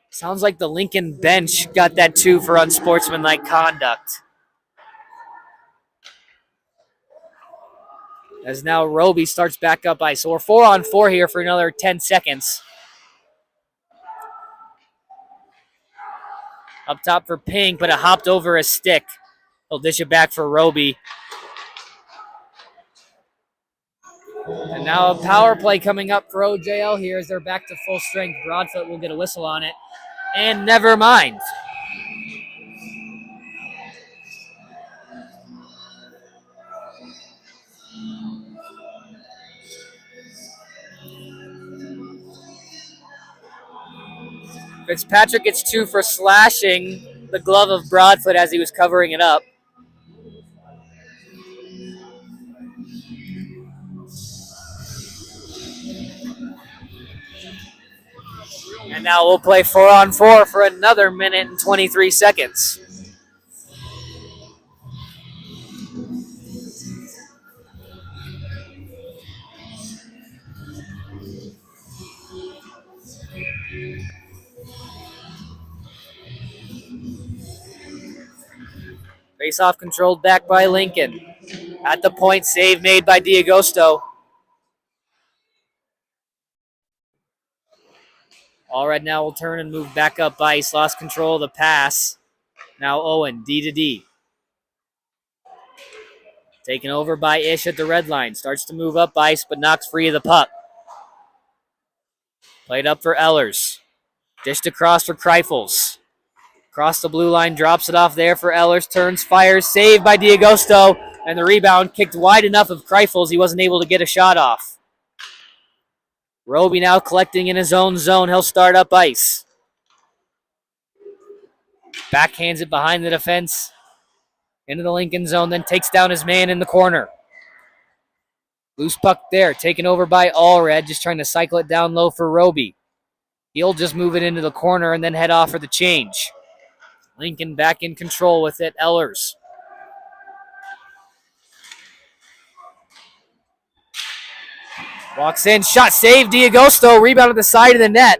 sounds like the Lincoln bench got that too for unsportsmanlike conduct. As now Roby starts back up ice. So we're 4-on-4 here for another 10 seconds. Up top for Pink, but it hopped over a stick. He'll dish it back for Roby. And now a power play coming up for OJL here as they're back to full strength. Broadfoot will get a whistle on it. And never mind. Fitzpatrick gets 2 for slashing the glove of Broadfoot as he was covering it up. And now we'll play 4-on-4 for another minute and 23 seconds. Face-off controlled back by Lincoln. At the point, save made by D'Agosto. Allred now will turn and move back up ice. Lost control of the pass. Now Owen, D to D. Taken over by Ish at the red line. Starts to move up ice, but knocks free of the puck. Played up for Ehlers. Dished across for Kreifels. Across the blue line, drops it off there for Ehlers. Turns, fires, saved by D'Agosto. And the rebound kicked wide enough of Kreifels. He wasn't able to get a shot off. Roby now collecting in his own zone. He'll start up ice. Backhands it behind the defense. Into the Lincoln zone, then takes down his man in the corner. Loose puck there, taken over by Allred, just trying to cycle it down low for Roby. He'll just move it into the corner and then head off for the change. Lincoln back in control with it, Ehlers. Walks in, shot saved, D'Agosto, rebound at the side of the net.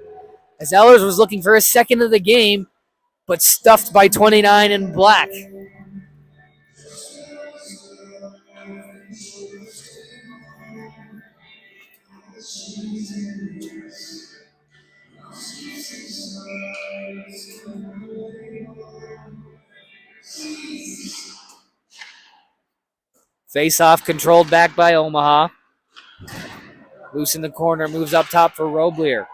As Ehlers was looking for his second of the game, but stuffed by 29 in black. Face-off controlled back by Omaha. Loose in the corner, moves up top for Roblier.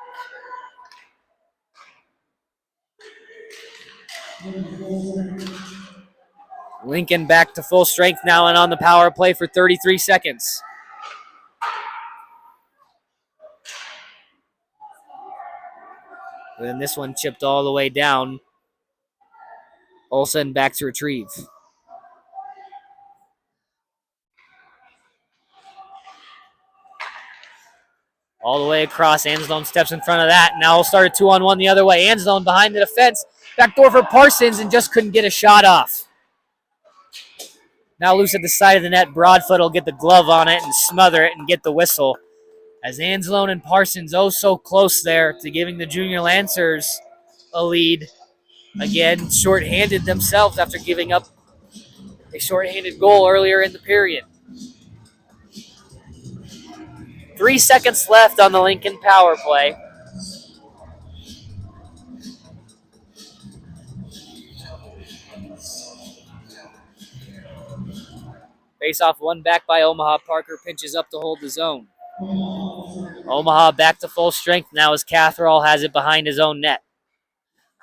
Lincoln back to full strength now and on the power play for 33 seconds. And this one chipped all the way down. Olsen back to retrieve. All the way across. Anslone steps in front of that. Now we'll start a 2-on-1 the other way. Anslone behind the defense. Backdoor for Parsons and just couldn't get a shot off. Now loose at the side of the net. Broadfoot will get the glove on it and smother it and get the whistle. As Anslone and Parsons so close there to giving the Junior Lancers a lead. Again, shorthanded themselves after giving up a shorthanded goal earlier in the period. 3 seconds left on the Lincoln power play. Face-off won back by Omaha. Parker pinches up to hold the zone. Omaha back to full strength now as Catherall has it behind his own net.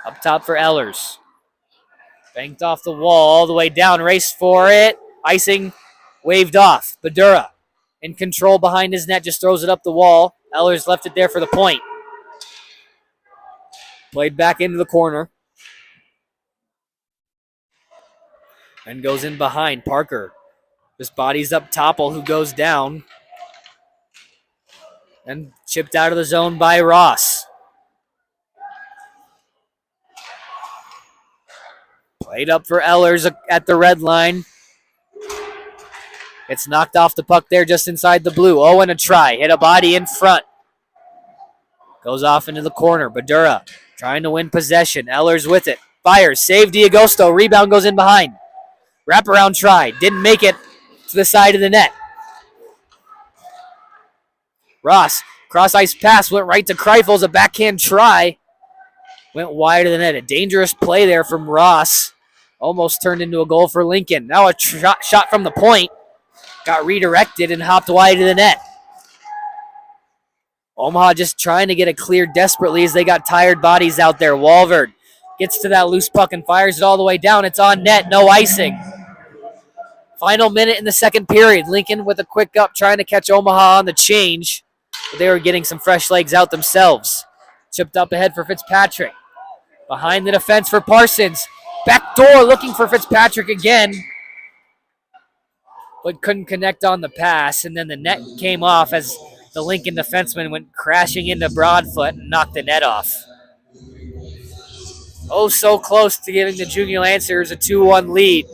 Up top for Ehlers. Banked off the wall all the way down. Race for it. Icing waved off. Badura in control behind his net. Just throws it up the wall. Ehlers left it there for the point. Played back into the corner. And goes in behind. Parker. This body's up Topple, who goes down. And chipped out of the zone by Ross. Played up for Ehlers at the red line. It's knocked off the puck there just inside the blue. Owen a try. Hit a body in front. Goes off into the corner. Badura trying to win possession. Ehlers with it. Fires. Save D'Agosto. Rebound goes in behind. Wraparound try. Didn't make it to the side of the net. Ross. Cross-ice pass. Went right to Kreifels. A backhand try. Went wide of the net. A dangerous play there from Ross. Almost turned into a goal for Lincoln. Now a shot from the point. Got redirected and hopped wide of the net. Omaha just trying to get it cleared desperately as they got tired bodies out there. Walvard gets to that loose puck and fires it all the way down. It's on net. No icing. Final minute in the second period. Lincoln with a quick up trying to catch Omaha on the change. But they were getting some fresh legs out themselves. Chipped up ahead for Fitzpatrick. Behind the defense for Parsons. Back door looking for Fitzpatrick again. But couldn't connect on the pass. And then the net came off as the Lincoln defenseman went crashing into Broadfoot and knocked the net off. Oh, so close to giving the Junior Lancers a 2-1 lead.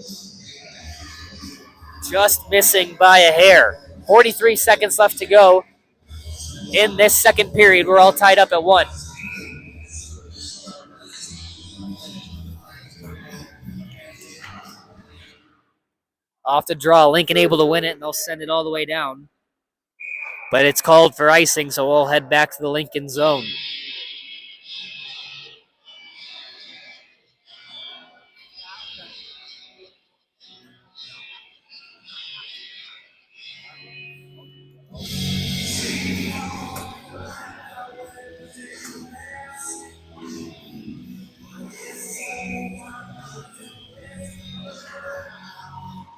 Just missing by a hair. 43 seconds left to go in this second period. We're all tied up at 1. Off the draw. Lincoln able to win it, and they'll send it all the way down. But it's called for icing, so we'll head back to the Lincoln zone.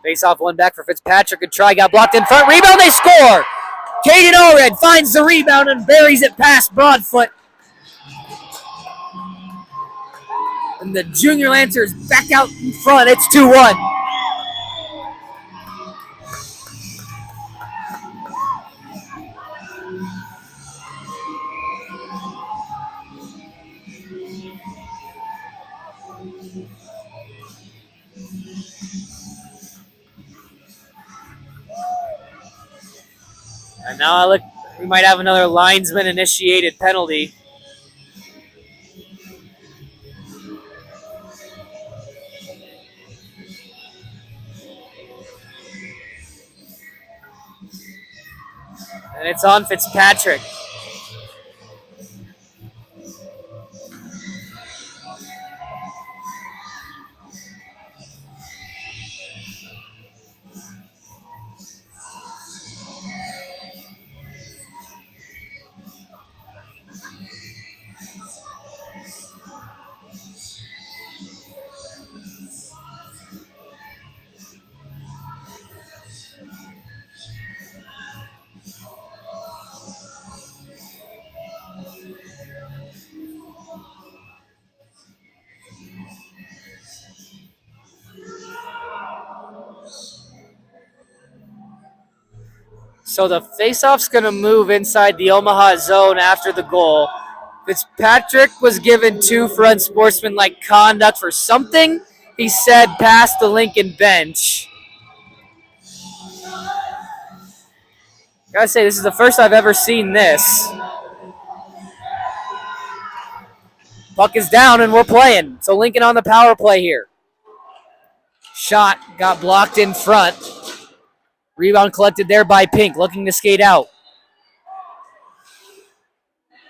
Face-off one back for Fitzpatrick. Good try, got blocked in front. Rebound, they score! Caden Allred finds the rebound and buries it past Broadfoot. And the Junior Lancers back out in front. It's 2-1. And now we might have another linesman-initiated penalty. And it's on Fitzpatrick. So the faceoff's going to move inside the Omaha zone after the goal. Fitzpatrick was given 2 for unsportsmanlike conduct for something he said past the Lincoln bench. Gotta say, this is the first I've ever seen this. Puck is down and we're playing. So Lincoln on the power play here. Shot got blocked in front. Rebound collected there by Pink, looking to skate out.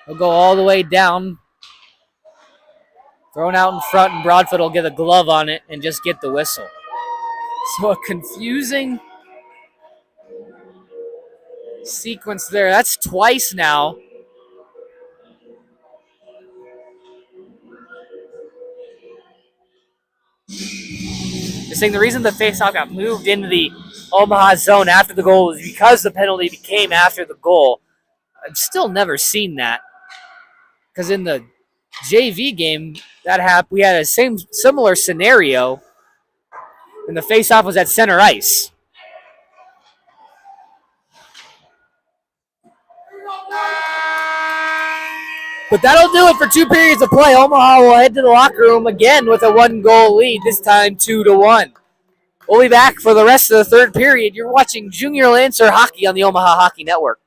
He'll go all the way down. Thrown out in front, and Broadfoot will get a glove on it and just get the whistle. So a confusing sequence there. That's twice now. Just saying the reason the faceoff got moved into the Omaha zone after the goal was because the penalty came after the goal. I've still never seen that. Because in the JV game, that happened. We had a similar scenario, and the faceoff was at center ice. But that'll do it for 2 periods of play. Omaha will head to the locker room again with a 1-goal lead, this time 2-1. We'll be back for the rest of the 3rd period. You're watching Junior Lancer Hockey on the Omaha Hockey Network.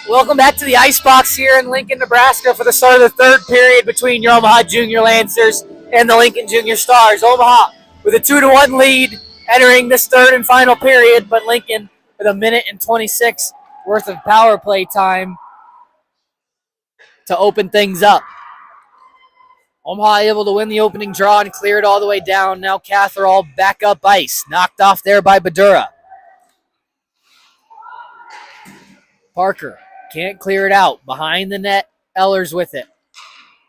Welcome back to the Icebox here in Lincoln, Nebraska for the start of the third period between your Omaha Junior Lancers and the Lincoln Junior Stars. Omaha with a 2-1 lead entering this third and final period, but Lincoln with a minute and 26 worth of power play time to open things up. Omaha able to win the opening draw and clear it all the way down. Now Catherall back up ice. Knocked off there by Badura. Parker can't clear it out. Behind the net, Ellers with it.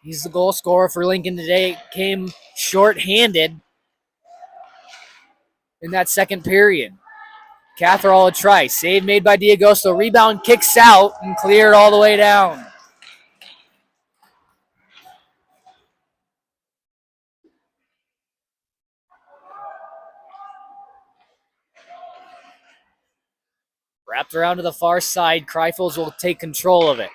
He's the goal scorer for Lincoln today. Came short-handed in that second period. Catherall a try. Save made by D'Agosto. Rebound kicks out and cleared all the way down. Wrapped around to the far side. Kreifels will take control of it.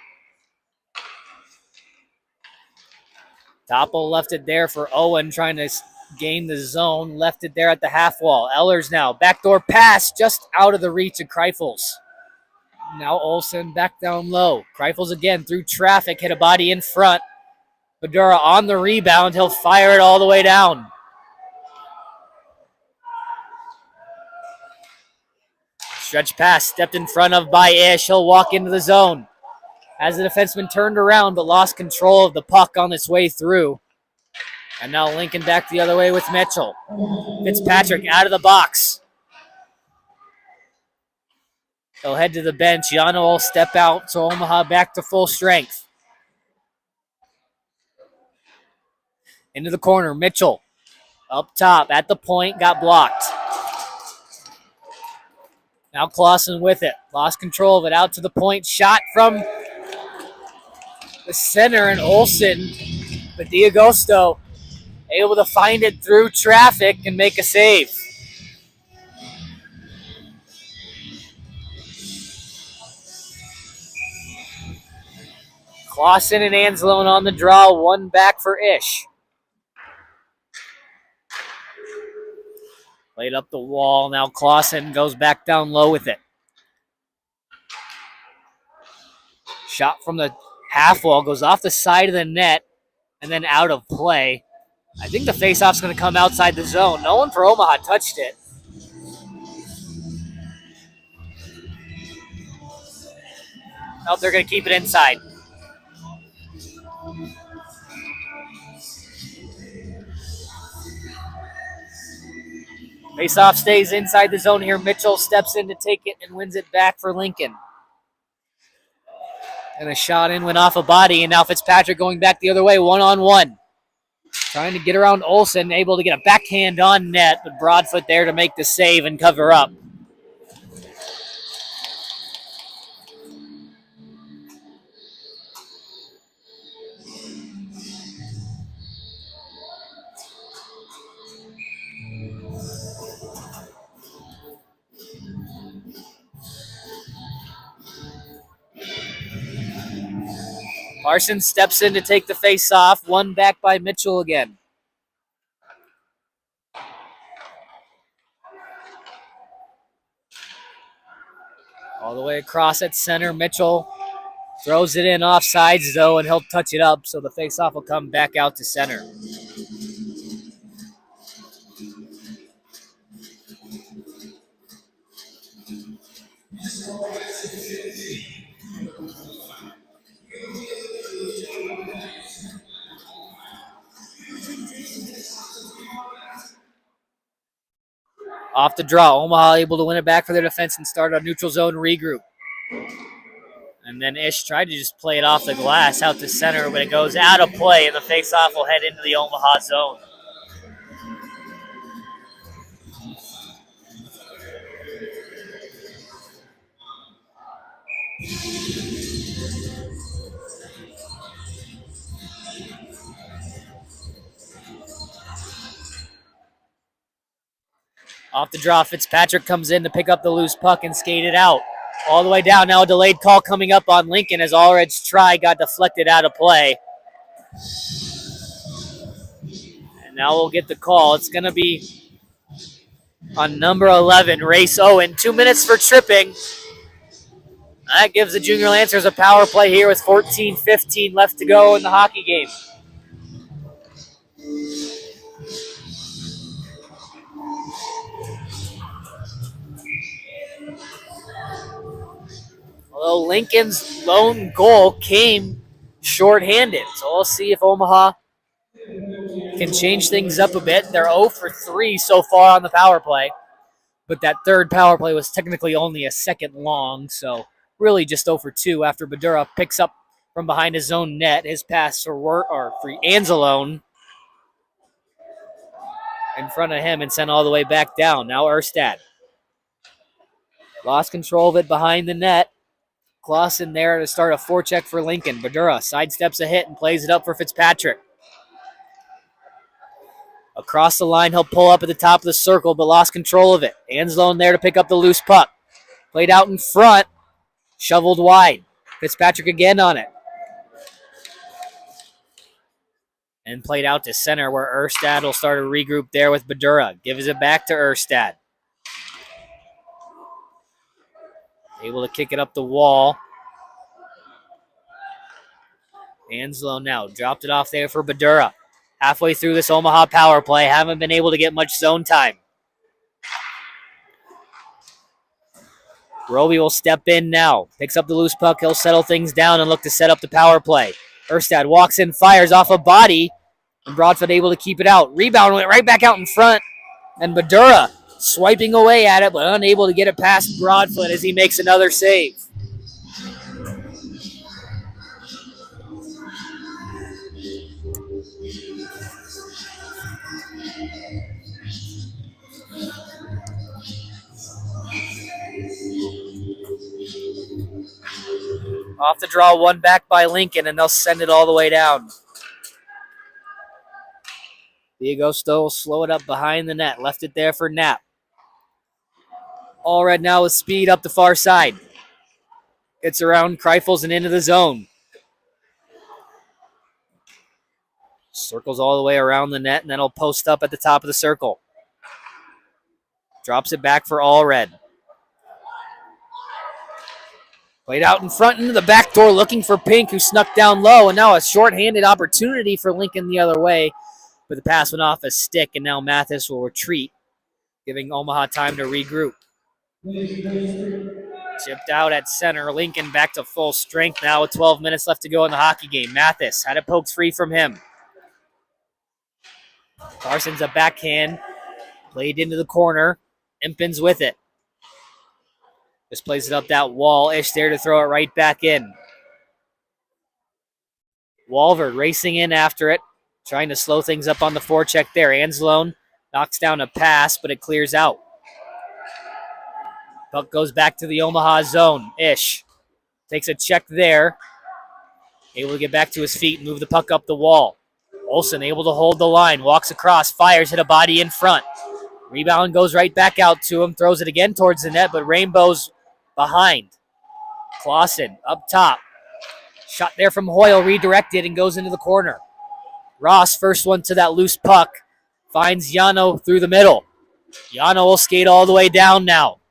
Toppel left it there for Owen, trying to gain the zone. Left it there at the half wall. Ellers now. Backdoor pass just out of the reach of Kreifels. Now Olsen back down low. Kreifels again through traffic. Hit a body in front. Badura on the rebound. He'll fire it all the way down. Stretch pass stepped in front of by Ish. He'll walk into the zone. As the defenseman turned around but lost control of the puck on its way through. And now Lincoln back the other way with Mitchell. Fitzpatrick out of the box. He'll head to the bench. Yano will step out, so Omaha back to full strength. Into the corner, Mitchell. Up top, at the point, got blocked. Now Clausen with it. Lost control of it, out to the point. Shot from the center, and Olsen, but D'Agosto able to find it through traffic and make a save. Clausen and Anzalone on the draw, one back for Ish. Played up the wall. Now Clausen goes back down low with it. Shot from the half wall, goes off the side of the net and then out of play. I think the faceoff's going to come outside the zone. No one for Omaha touched it. Nope, they're going to keep it inside. Faceoff stays inside the zone here. Mitchell steps in to take it and wins it back for Lincoln. And a shot in went off a body, and now Fitzpatrick going back the other way, one-on-one. Trying to get around Olsen, able to get a backhand on net, but Broadfoot there to make the save and cover up. Parsons steps in to take the face off. One back by Mitchell again. All the way across at center. Mitchell throws it in offsides, though, and he'll touch it up, so the face-off will come back out to center. Off the draw, Omaha able to win it back for their defense and start a neutral zone regroup. And then Ish tried to just play it off the glass out to center, but it goes out of play, and the face-off will head into the Omaha zone. Off the draw, Fitzpatrick comes in to pick up the loose puck and skate it out. All the way down. Now a delayed call coming up on Lincoln as Allred's try got deflected out of play. And now we'll get the call. It's going to be on number 11, Race Owen. 2 minutes for tripping. That gives the Junior Lancers a power play here with 14-15 left to go in the hockey game. Although Lincoln's lone goal came shorthanded. So we'll see if Omaha can change things up a bit. They're 0 for 3 so far on the power play. But that third power play was technically only a second long. So really just 0 for 2 after Badura picks up from behind his own net. His pass for Anzalone in front of him and sent all the way back down. Now Erstad. Lost control of it behind the net. Clausen there to start a forecheck for Lincoln. Badura sidesteps a hit and plays it up for Fitzpatrick. Across the line, he'll pull up at the top of the circle, but lost control of it. Anzalone there to pick up the loose puck. Played out in front, shoveled wide. Fitzpatrick again on it. And played out to center where Erstad will start a regroup there with Badura. Gives it back to Erstad. Able to kick it up the wall. Anzalone now dropped it off there for Badura. Halfway through this Omaha power play, haven't been able to get much zone time. Roby will step in now. Picks up the loose puck. He'll settle things down and look to set up the power play. Erstad walks in, fires off a body, and Broadfoot able to keep it out. Rebound went right back out in front, and Badura swiping away at it, but unable to get it past Broadfoot as he makes another save. Off the draw, one back by Lincoln, and they'll send it all the way down. Diego Stowe will slow it up behind the net. Left it there for Knapp. Allred now with speed up the far side. Gets around Kreifels and into the zone. Circles all the way around the net, and then he'll post up at the top of the circle. Drops it back for Allred. Played out in front into the back door looking for Pink, who snuck down low, and now a shorthanded opportunity for Lincoln the other way. But the pass went off a stick, and now Mathis will retreat, giving Omaha time to regroup. Chipped out at center. Lincoln back to full strength now with 12 minutes left to go in the hockey game. Mathis had it poked free from him. Carson's a backhand. Played into the corner. Impins with it. Just plays it up that wall. Ish there to throw it right back in. Walvard racing in after it. Trying to slow things up on the forecheck there. Anzalone knocks down a pass, but it clears out. Puck goes back to the Omaha zone. Ish takes a check there. Able to get back to his feet and move the puck up the wall. Olsen able to hold the line. Walks across. Fires. Hit a body in front. Rebound goes right back out to him. Throws it again towards the net, but Rainbow's behind. Clausen up top. Shot there from Hoyle. Redirected and goes into the corner. Ross, first one to that loose puck. Finds Yano through the middle. Yano will skate all the way down now.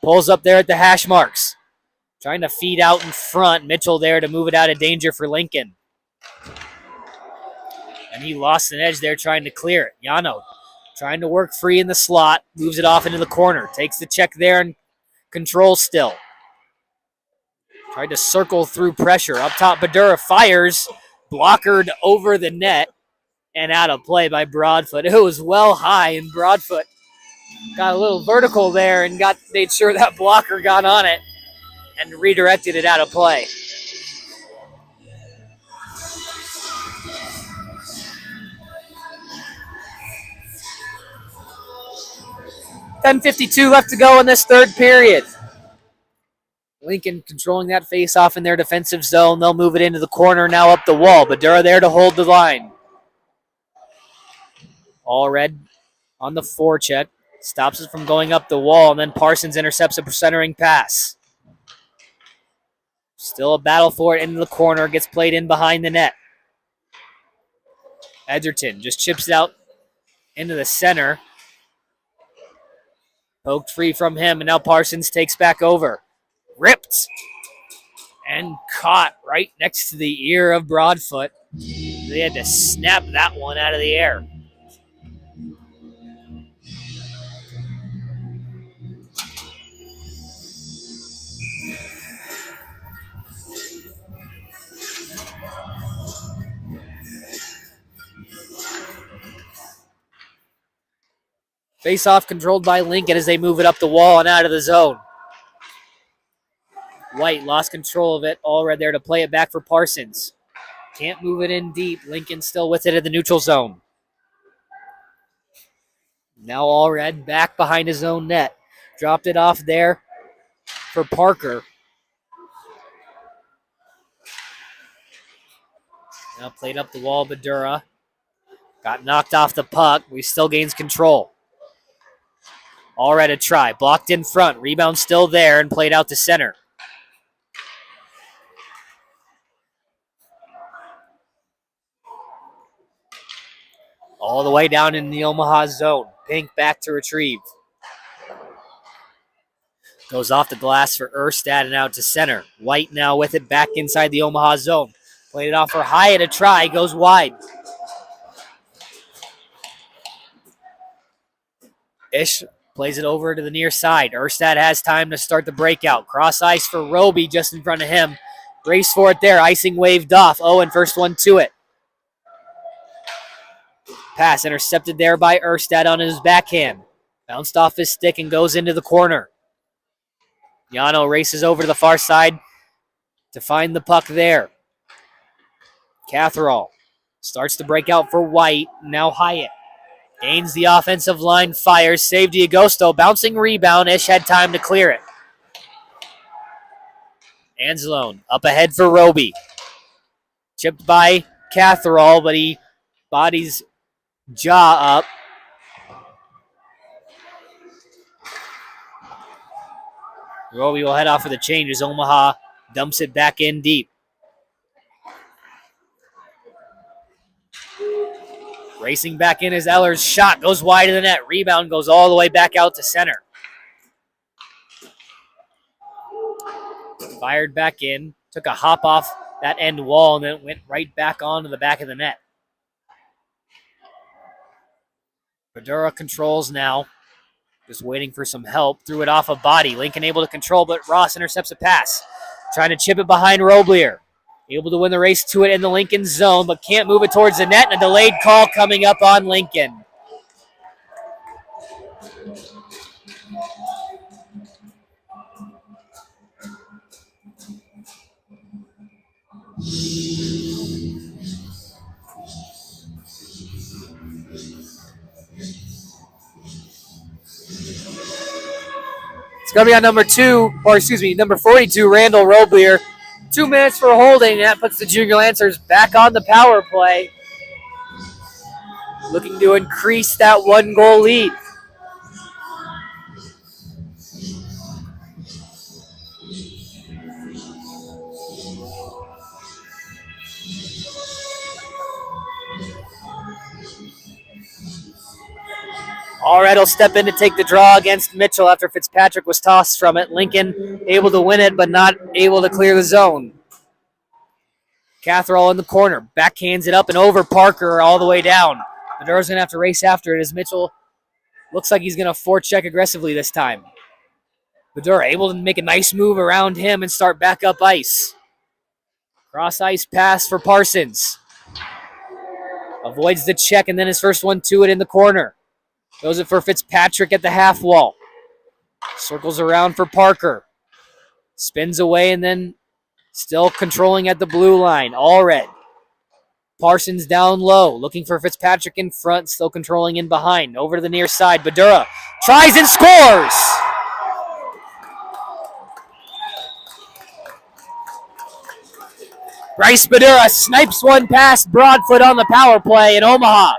Pulls up there at the hash marks. Trying to feed out in front. Mitchell there to move it out of danger for Lincoln. And he lost an edge there trying to clear it. Yano trying to work free in the slot. Moves it off into the corner. Takes the check there and controls still. Tried to circle through pressure. Up top, Badura fires. Blockered over the net and out of play by Broadfoot. It was well high, and Broadfoot got a little vertical there and made sure that blocker got on it and redirected it out of play. $10:52 left to go in this third period. Lincoln controlling that face-off in their defensive zone. They'll move it into the corner now up the wall. Badura there to hold the line. Allred on the forecheck. Stops it from going up the wall, and then Parsons intercepts a centering pass. Still a battle for it into the corner. Gets played in behind the net. Edgerton just chips it out into the center. Poked free from him, and now Parsons takes back over. ripped and caught right next to the ear of Broadfoot. They had to snap that one out of the air. Face-off controlled by Lincoln as they move it up the wall and out of the zone. White lost control of it. Allred there to play it back for Parsons. Can't move it in deep. Lincoln still with it at the neutral zone. Now Allred back behind his own net. Dropped it off there for Parker. Now played up the wall, Badura. Got knocked off the puck. He still gains control. Allred a try. Blocked in front. Rebound still there and played out to center. All the way down in the Omaha zone. Pink back to retrieve. Goes off the glass for Erstad and out to center. White now with it back inside the Omaha zone. Played it off for Hyatt. A try. Goes wide. Ish plays it over to the near side. Erstad has time to start the breakout. Cross ice for Roby just in front of him. Race for it there. Icing waved off. Owen first one to it. Pass intercepted there by Erstad on his backhand. Bounced off his stick and goes into the corner. Yano races over to the far side to find the puck there. Catherall starts to break out for White. Now Hyatt. Gains the offensive line, fires, save D'Agosto. Bouncing rebound. Ish had time to clear it. Anzalone up ahead for Roby. Chipped by Catherall, but he bodies jaw up. Roby will head off for the change as Omaha dumps it back in deep. Racing back in as Eller's shot goes wide of the net. Rebound goes all the way back out to center. Fired back in. Took a hop off that end wall and then went right back onto the back of the net. Badura controls now. Just waiting for some help. Threw it off a body. Lincoln able to control, but Ross intercepts a pass. Trying to chip it behind Roblier. Able to win the race to it in the Lincoln zone, but can't move it towards the net. And a delayed call coming up on Lincoln. It's going to be on number 42, Randall Roblier. 2 minutes for holding. That puts the Junior Lancers back on the power play. Looking to increase that 1-goal lead. Allred will step in to take the draw against Mitchell after Fitzpatrick was tossed from it. Lincoln able to win it, but not able to clear the zone. Catherall in the corner. Backhands it up and over Parker all the way down. Badura's going to have to race after it as Mitchell looks like he's going to forecheck aggressively this time. Badura able to make a nice move around him and start back up ice. Cross ice pass for Parsons. Avoids the check and then his first one to it in the corner. Goes it for Fitzpatrick at the half wall. Circles around for Parker. Spins away and then still controlling at the blue line. Allred. Parsons down low. Looking for Fitzpatrick in front. Still controlling in behind. Over to the near side. Badura tries and scores. Bryce Badura snipes one past Broadfoot on the power play, and Omaha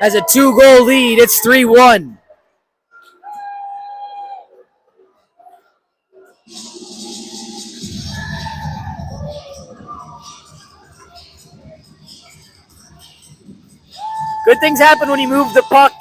has a 2-goal lead. It's 3-1. Good things happen when you move the puck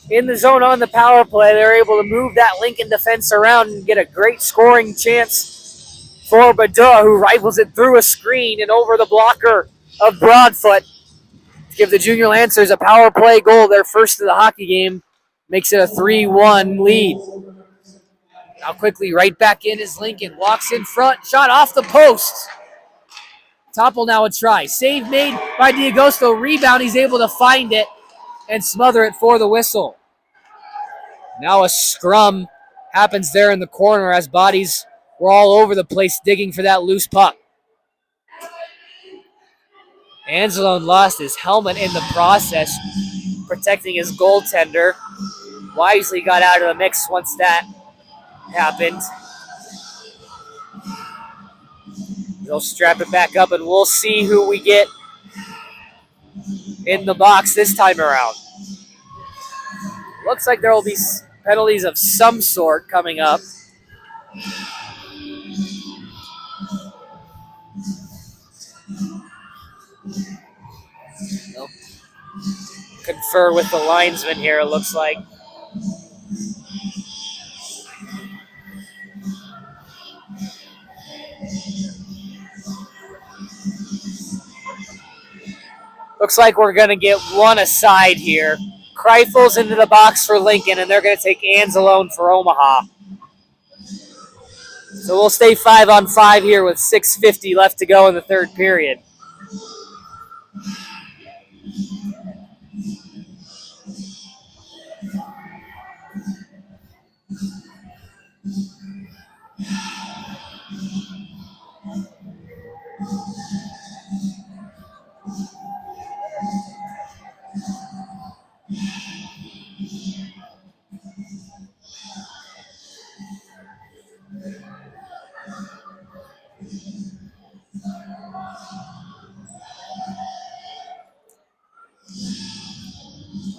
in the zone on the power play. They're able to move that Lincoln defense around and get a great scoring chance for Baduh, who rifles it through a screen and over the blocker of Broadfoot to give the Junior Lancers a power play goal, their first of the hockey game. Makes it a 3-1 lead. Now quickly right back in is Lincoln. Walks in front, shot off the post. Topple now a try. Save made by D'Agosto. Rebound, he's able to find it and smother it for the whistle. Now a scrum happens there in the corner as bodies were all over the place digging for that loose puck. Anzalone lost his helmet in the process, protecting his goaltender. Wisely got out of the mix once that happened. They'll strap it back up, and we'll see who we get in the box this time around. Looks like there will be penalties of some sort coming up. They'll confer with the linesman here, it looks like. Looks like we're going to get one aside here. Kreifels into the box for Lincoln, and they're going to take Anzalone for Omaha. So we'll stay 5-on-5 here with 6:50 left to go in the third period.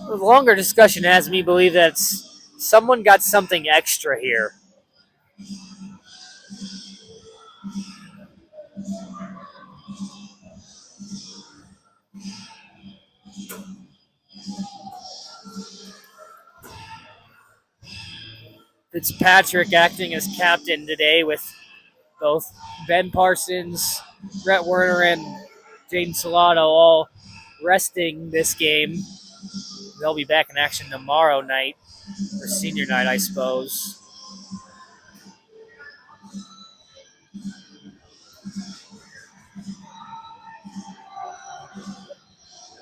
The longer discussion has me believe that someone got something extra here. Fitzpatrick acting as captain today with both Ben Parsons, Brett Werner, and Jaden Salato all resting this game. They'll be back in action tomorrow night, or senior night, I suppose.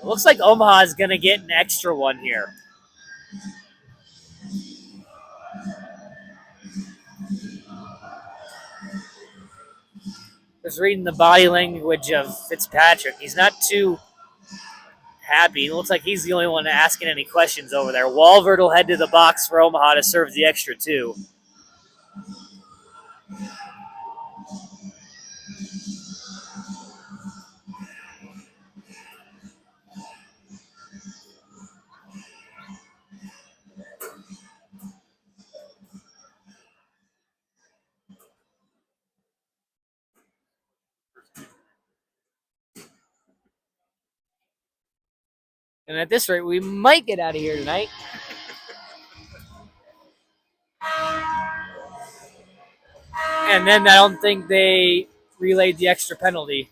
It looks like Omaha is going to get an extra one here. Just reading the body language of Fitzpatrick. He's not too happy. It looks like he's the only one asking any questions over there. Walvert will head to the box for Omaha to serve the extra two. And at this rate, we might get out of here tonight. And then I don't think they relayed the extra penalty.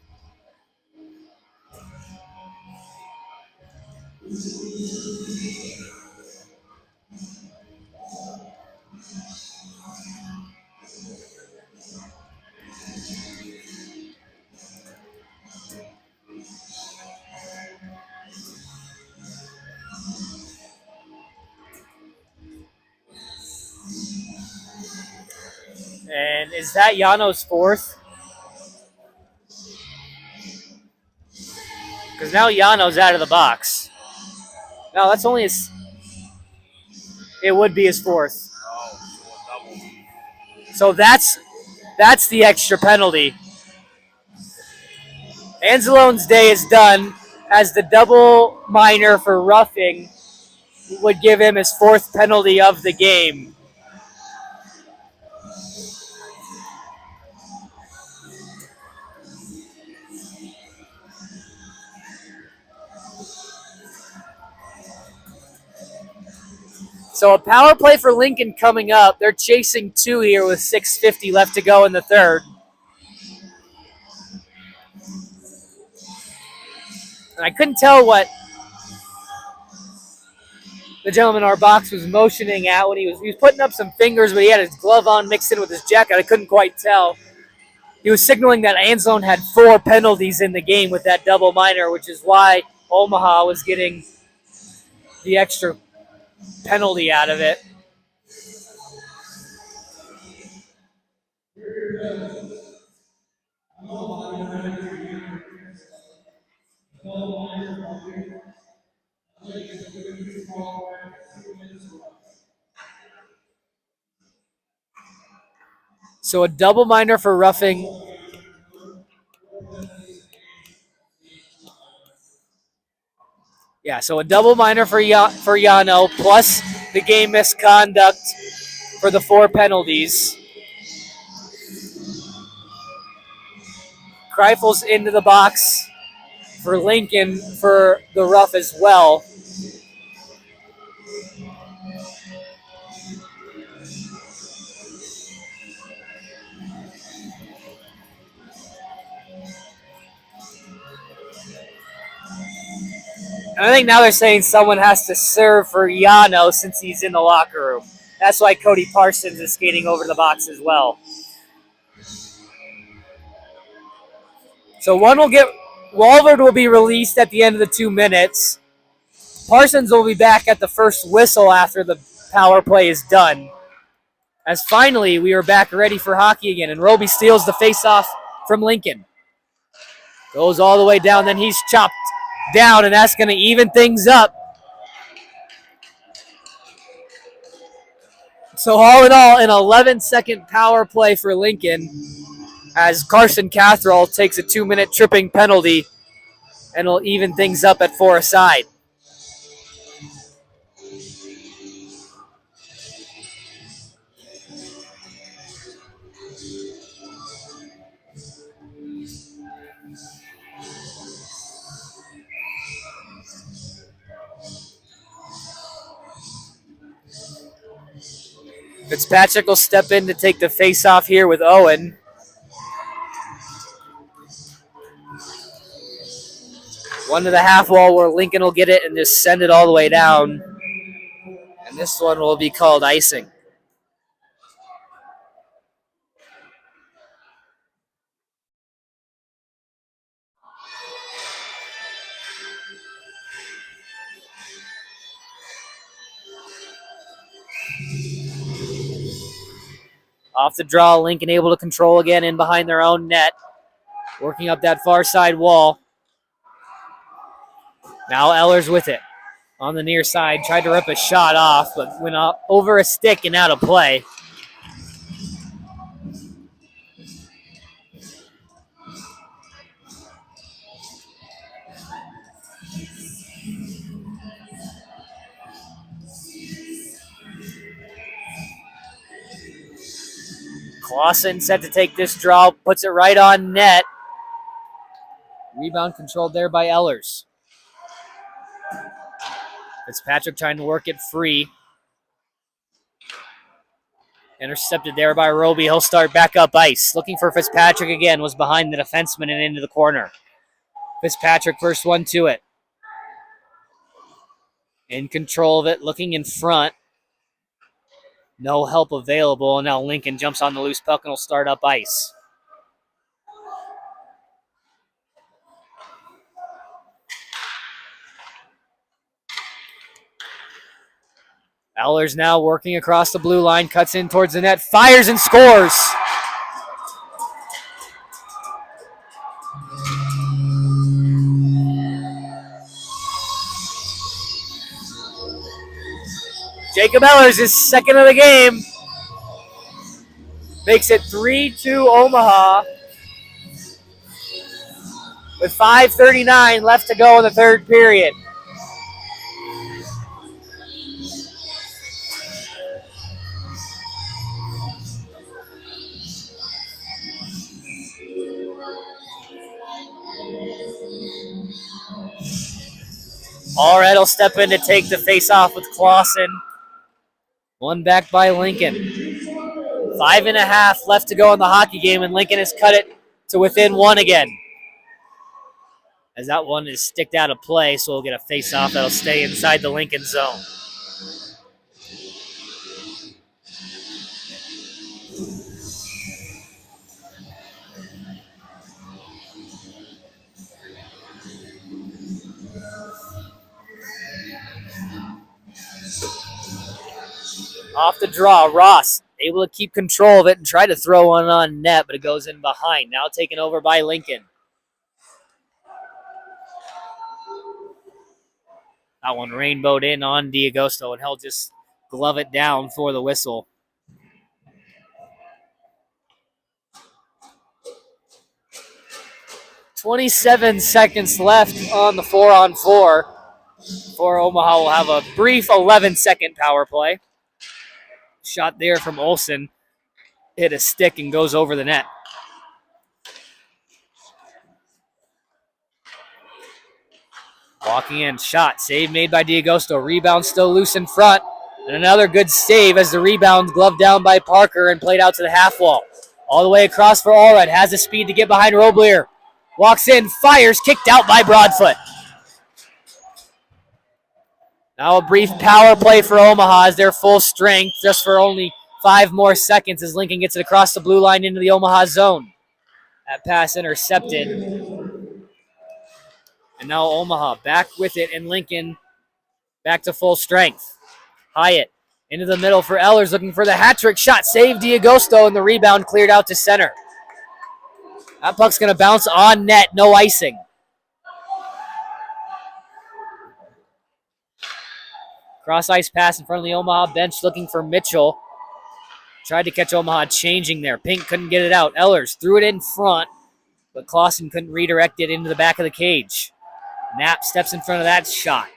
And is that Yano's fourth? Because now Yano's out of the box. No, that's only his. It would be his fourth. So that's the extra penalty. Anzalone's day is done, as the double minor for roughing would give him his fourth penalty of the game. So a power play for Lincoln coming up. They're chasing 2 here with 6:50 left to go in the third. And I couldn't tell what the gentleman in our box was motioning at when he was putting up some fingers, but he had his glove on mixed in with his jacket. I couldn't quite tell. He was signaling that Anzalone had 4 penalties in the game with that double minor, which is why Omaha was getting the extra penalty out of it. So a double minor for roughing. Yeah, so a double minor for Yano plus the game misconduct for the 4 penalties. Kreifel's into the box for Lincoln for the rough as well. And I think now they're saying someone has to serve for Yano since he's in the locker room. That's why Cody Parsons is skating over the box as well. So one will get, Walvard will be released at the end of the 2 minutes. Parsons will be back at the first whistle after the power play is done. As finally we are back ready for hockey again, and Roby steals the faceoff from Lincoln. Goes all the way down, then he's chopped down, and that's going to even things up. So all in all, an 11-second power play for Lincoln as Carson Catherall takes a 2-minute tripping penalty, and will even things up at 4 aside. Fitzpatrick will step in to take the face-off here with Owen. One to the half wall where Lincoln will get it and just send it all the way down. And this one will be called icing. Off the draw, Lincoln able to control again in behind their own net. Working up that far side wall. Now Ehlers with it. On the near side, tried to rip a shot off, but went up over a stick and out of play. Clausen set to take this draw, puts it right on net. Rebound controlled there by Ehlers. Fitzpatrick trying to work it free. Intercepted there by Roby. He'll start back up ice. Looking for Fitzpatrick again. Was behind the defenseman and into the corner. Fitzpatrick first one to it. In control of it. Looking in front. No help available. And now Lincoln jumps on the loose puck and will start up ice. Ehlers now working across the blue line. Cuts in towards the net. Fires and scores. Jacob Ehlers is second of the game. Makes it 3-2 Omaha. With 5:39 left to go in the third period. Allred will step in to take the face-off with Clausen. One back by Lincoln. 5.5 left to go in the hockey game, and Lincoln has cut it to within one again. As that one is sticked out of play, so we'll get a face-off that'll stay inside the Lincoln zone. Off the draw, Ross able to keep control of it and try to throw one on net, but it goes in behind. Now taken over by Lincoln. That one rainbowed in on D'Agosto, and he'll just glove it down for the whistle. .27 seconds left on the 4-on-4. For Omaha will have a brief 11-second power play. Shot there from Olsen. Hit a stick and goes over the net. Walking in, shot, save made by D'Agosto. Rebound still loose in front. And another good save as the rebound gloved down by Parker and played out to the half wall. All the way across for Allred. Has the speed to get behind Roblier. Walks in, fires, kicked out by Broadfoot. Now a brief power play for Omaha as they're full strength just for only 5 more seconds as Lincoln gets it across the blue line into the Omaha zone. That pass intercepted. And now Omaha back with it, and Lincoln back to full strength. Hyatt into the middle for Ehlers, looking for the hat-trick shot. Save D'Agosto, and the rebound cleared out to center. That puck's going to bounce on net, no icing. Cross-ice pass in front of the Omaha bench, looking for Mitchell. Tried to catch Omaha changing there. Pink couldn't get it out. Ehlers threw it in front, but Clausen couldn't redirect it into the back of the cage. Knapp steps in front of that shot.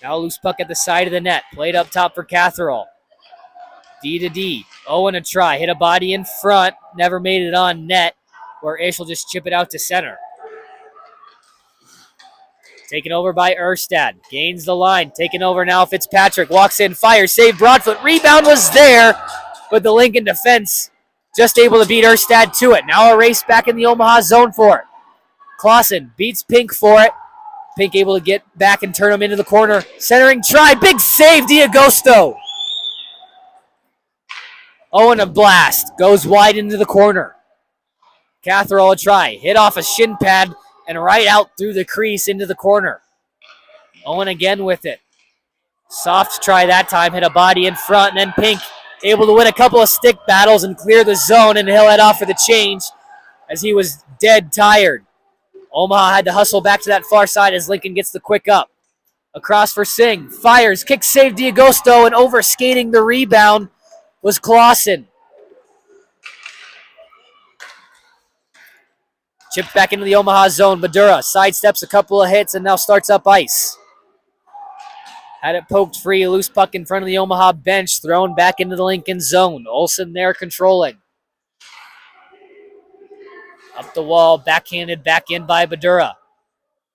Now a loose puck at the side of the net. Played up top for Catherall. D to D. Owen a try. Hit a body in front. Never made it on net, where Ish will just chip it out to center. Taken over by Erstad. Gains the line. Taken over now Fitzpatrick. Walks in, fires, save Broadfoot. Rebound was there, but the Lincoln defense just able to beat Erstad to it. Now a race back in the Omaha zone for it. Clausen beats Pink for it. Pink able to get back and turn him into the corner. Centering try. Big save, D'Agosto. Owen a blast. Goes wide into the corner. Catherall a try. Hit off a shin pad and right out through the crease into the corner. Owen again with it. Soft try that time. Hit a body in front, and then Pink able to win a couple of stick battles and clear the zone, and he'll head off for the change as he was dead tired. Omaha had to hustle back to that far side as Lincoln gets the quick up. Across for Singh. Fires. Kick save D'Agosto, and over skating the rebound was Clausen. Chipped back into the Omaha zone. Madura sidesteps a couple of hits and now starts up ice. Had it poked free. A loose puck in front of the Omaha bench. Thrown back into the Lincoln zone. Olsen there controlling. Up the wall. Backhanded back in by Madura.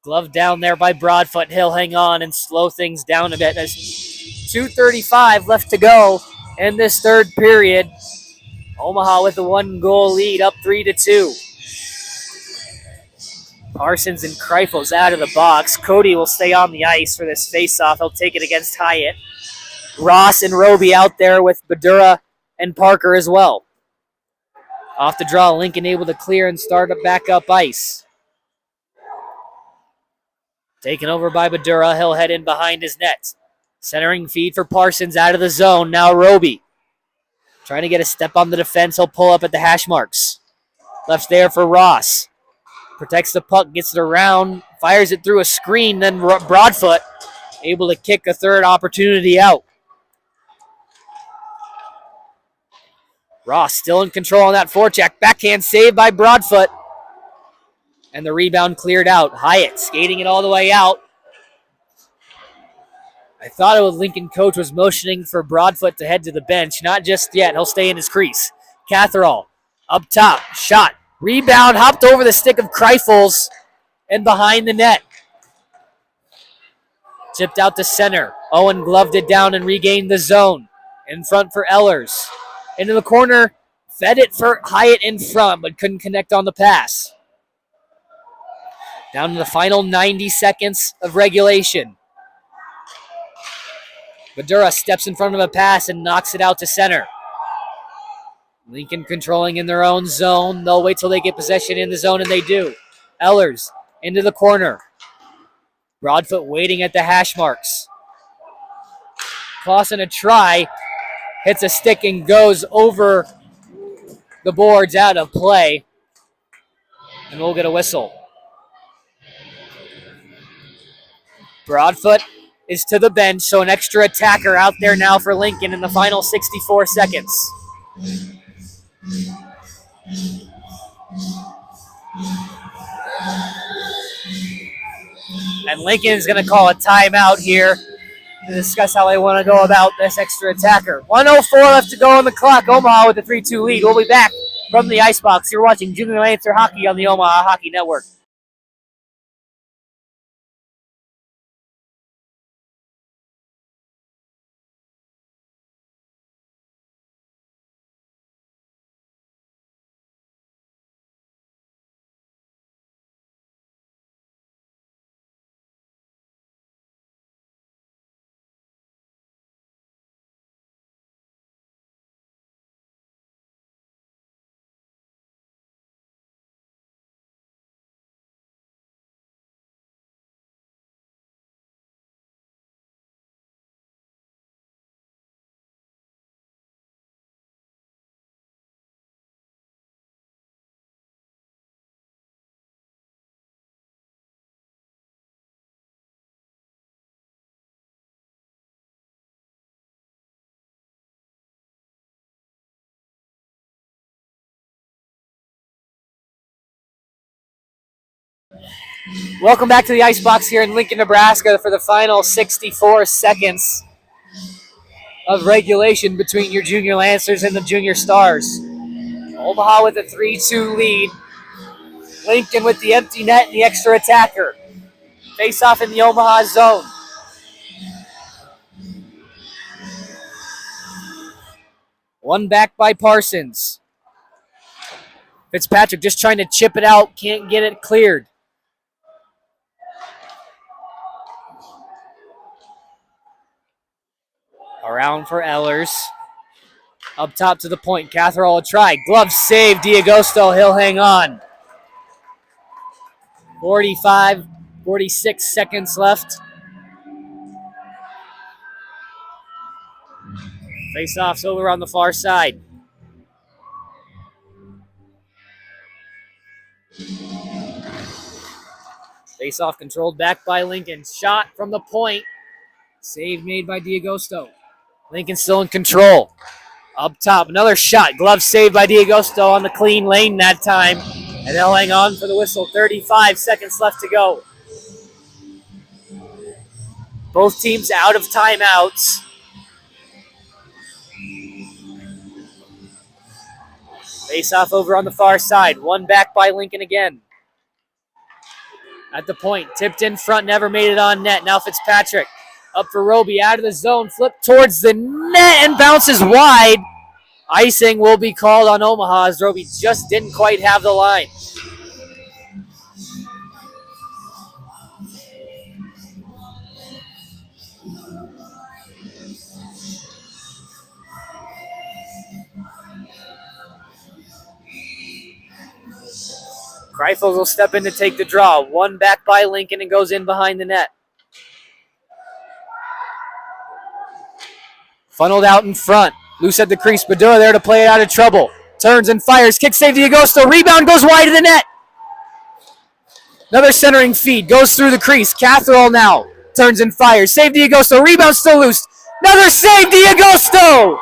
Glove down there by Broadfoot. He'll hang on and slow things down a bit. There's 2:35 left to go in this third period. Omaha with a 1-goal lead, up 3-2. Parsons and Kreifels out of the box. Cody will stay on the ice for this face-off. He'll take it against Hyatt. Ross and Roby out there with Badura and Parker as well. Off the draw, Lincoln able to clear and start back up ice. Taken over by Badura. He'll head in behind his net. Centering feed for Parsons out of the zone. Now Roby. Trying to get a step on the defense. He'll pull up at the hash marks. Left there for Ross. Protects the puck, gets it around, fires it through a screen, then Broadfoot able to kick a third opportunity out. Ross still in control on that forecheck. Backhand save by Broadfoot. And the rebound cleared out. Hyatt skating it all the way out. I thought it was Lincoln coach was motioning for Broadfoot to head to the bench. Not just yet. He'll stay in his crease. Catherall up top. Shot. Rebound, hopped over the stick of Kreifels and behind the net. Chipped out to center. Owen gloved it down and regained the zone. In front for Ehlers. Into the corner. Fed it for Hyatt in front, but couldn't connect on the pass. Down to the final 90 seconds of regulation. Badura steps in front of a pass and knocks it out to center. Lincoln controlling in their own zone. They'll wait till they get possession in the zone, and they do. Ehlers into the corner. Broadfoot waiting at the hash marks. Clausen a try. Hits a stick and goes over the boards out of play. And we'll get a whistle. Broadfoot is to the bench, so an extra attacker out there now for Lincoln in the final 64 seconds. And Lincoln is going to call a timeout here to discuss how they want to go about this extra attacker. 1:04 left to go on the clock. Omaha with a 3-2 lead. We'll be back from the Icebox. You're watching Junior Lancer Hockey on the Omaha Hockey Network. Welcome back to the Icebox here in Lincoln, Nebraska for the final 64 seconds of regulation between your Junior Lancers and the Junior Stars. Omaha with a 3-2 lead. Lincoln with the empty net and the extra attacker. Face off in the Omaha zone. One back by Parsons. Fitzpatrick just trying to chip it out, can't get it cleared. Around for Ehlers. Up top to the point. Catherall a try. Glove save. D'Agosto. He'll hang on. 46 seconds left. Face-off's over on the far side. Face-off controlled back by Lincoln. Shot from the point. Save made by D'Agosto. Lincoln still in control. Up top, another shot. Glove saved by D'Agosto on the clean lane that time. And they'll hang on for the whistle. 35 seconds left to go. Both teams out of timeouts. Face off over on the far side. One back by Lincoln again. At the point, tipped in front, never made it on net. Now Fitzpatrick up for Roby, out of the zone, flipped towards the net and bounces wide. Icing will be called on Omaha as Roby just didn't quite have the line. Greifels will step in to take the draw. One back by Lincoln and goes in behind the net. Funneled out in front. Loose at the crease. Badura there to play it out of trouble. Turns and fires. Kick save D'Agosto. Rebound goes wide of the net. Another centering feed. Goes through the crease. Catherall now. Turns and fires. Save D'Agosto. Rebound still loose. Another save D'Agosto.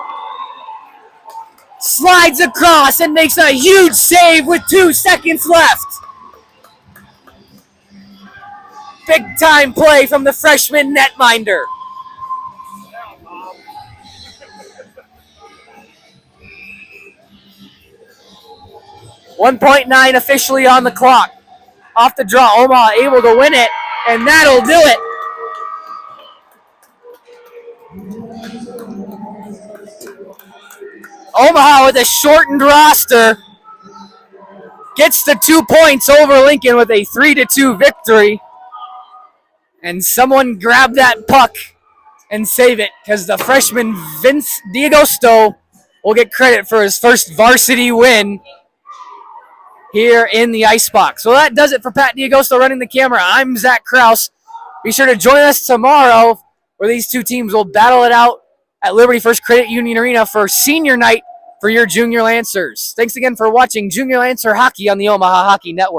Slides across and makes a huge save with 2 seconds left. Big time play from the freshman netminder. 1.9 officially on the clock. Off the draw, Omaha able to win it, and that'll do it. Omaha with a shortened roster gets the 2 points over Lincoln with a 3-2 victory. And someone grab that puck and save it, because the freshman Vince D'Agosto will get credit for his first varsity win here in the Icebox. So that does it for Pat D'Agosto running the camera. I'm Zach Kraus. Be sure to join us tomorrow where these two teams will battle it out at Liberty First Credit Union Arena for senior night for your Junior Lancers. Thanks again for watching Junior Lancer Hockey on the Omaha Hockey Network.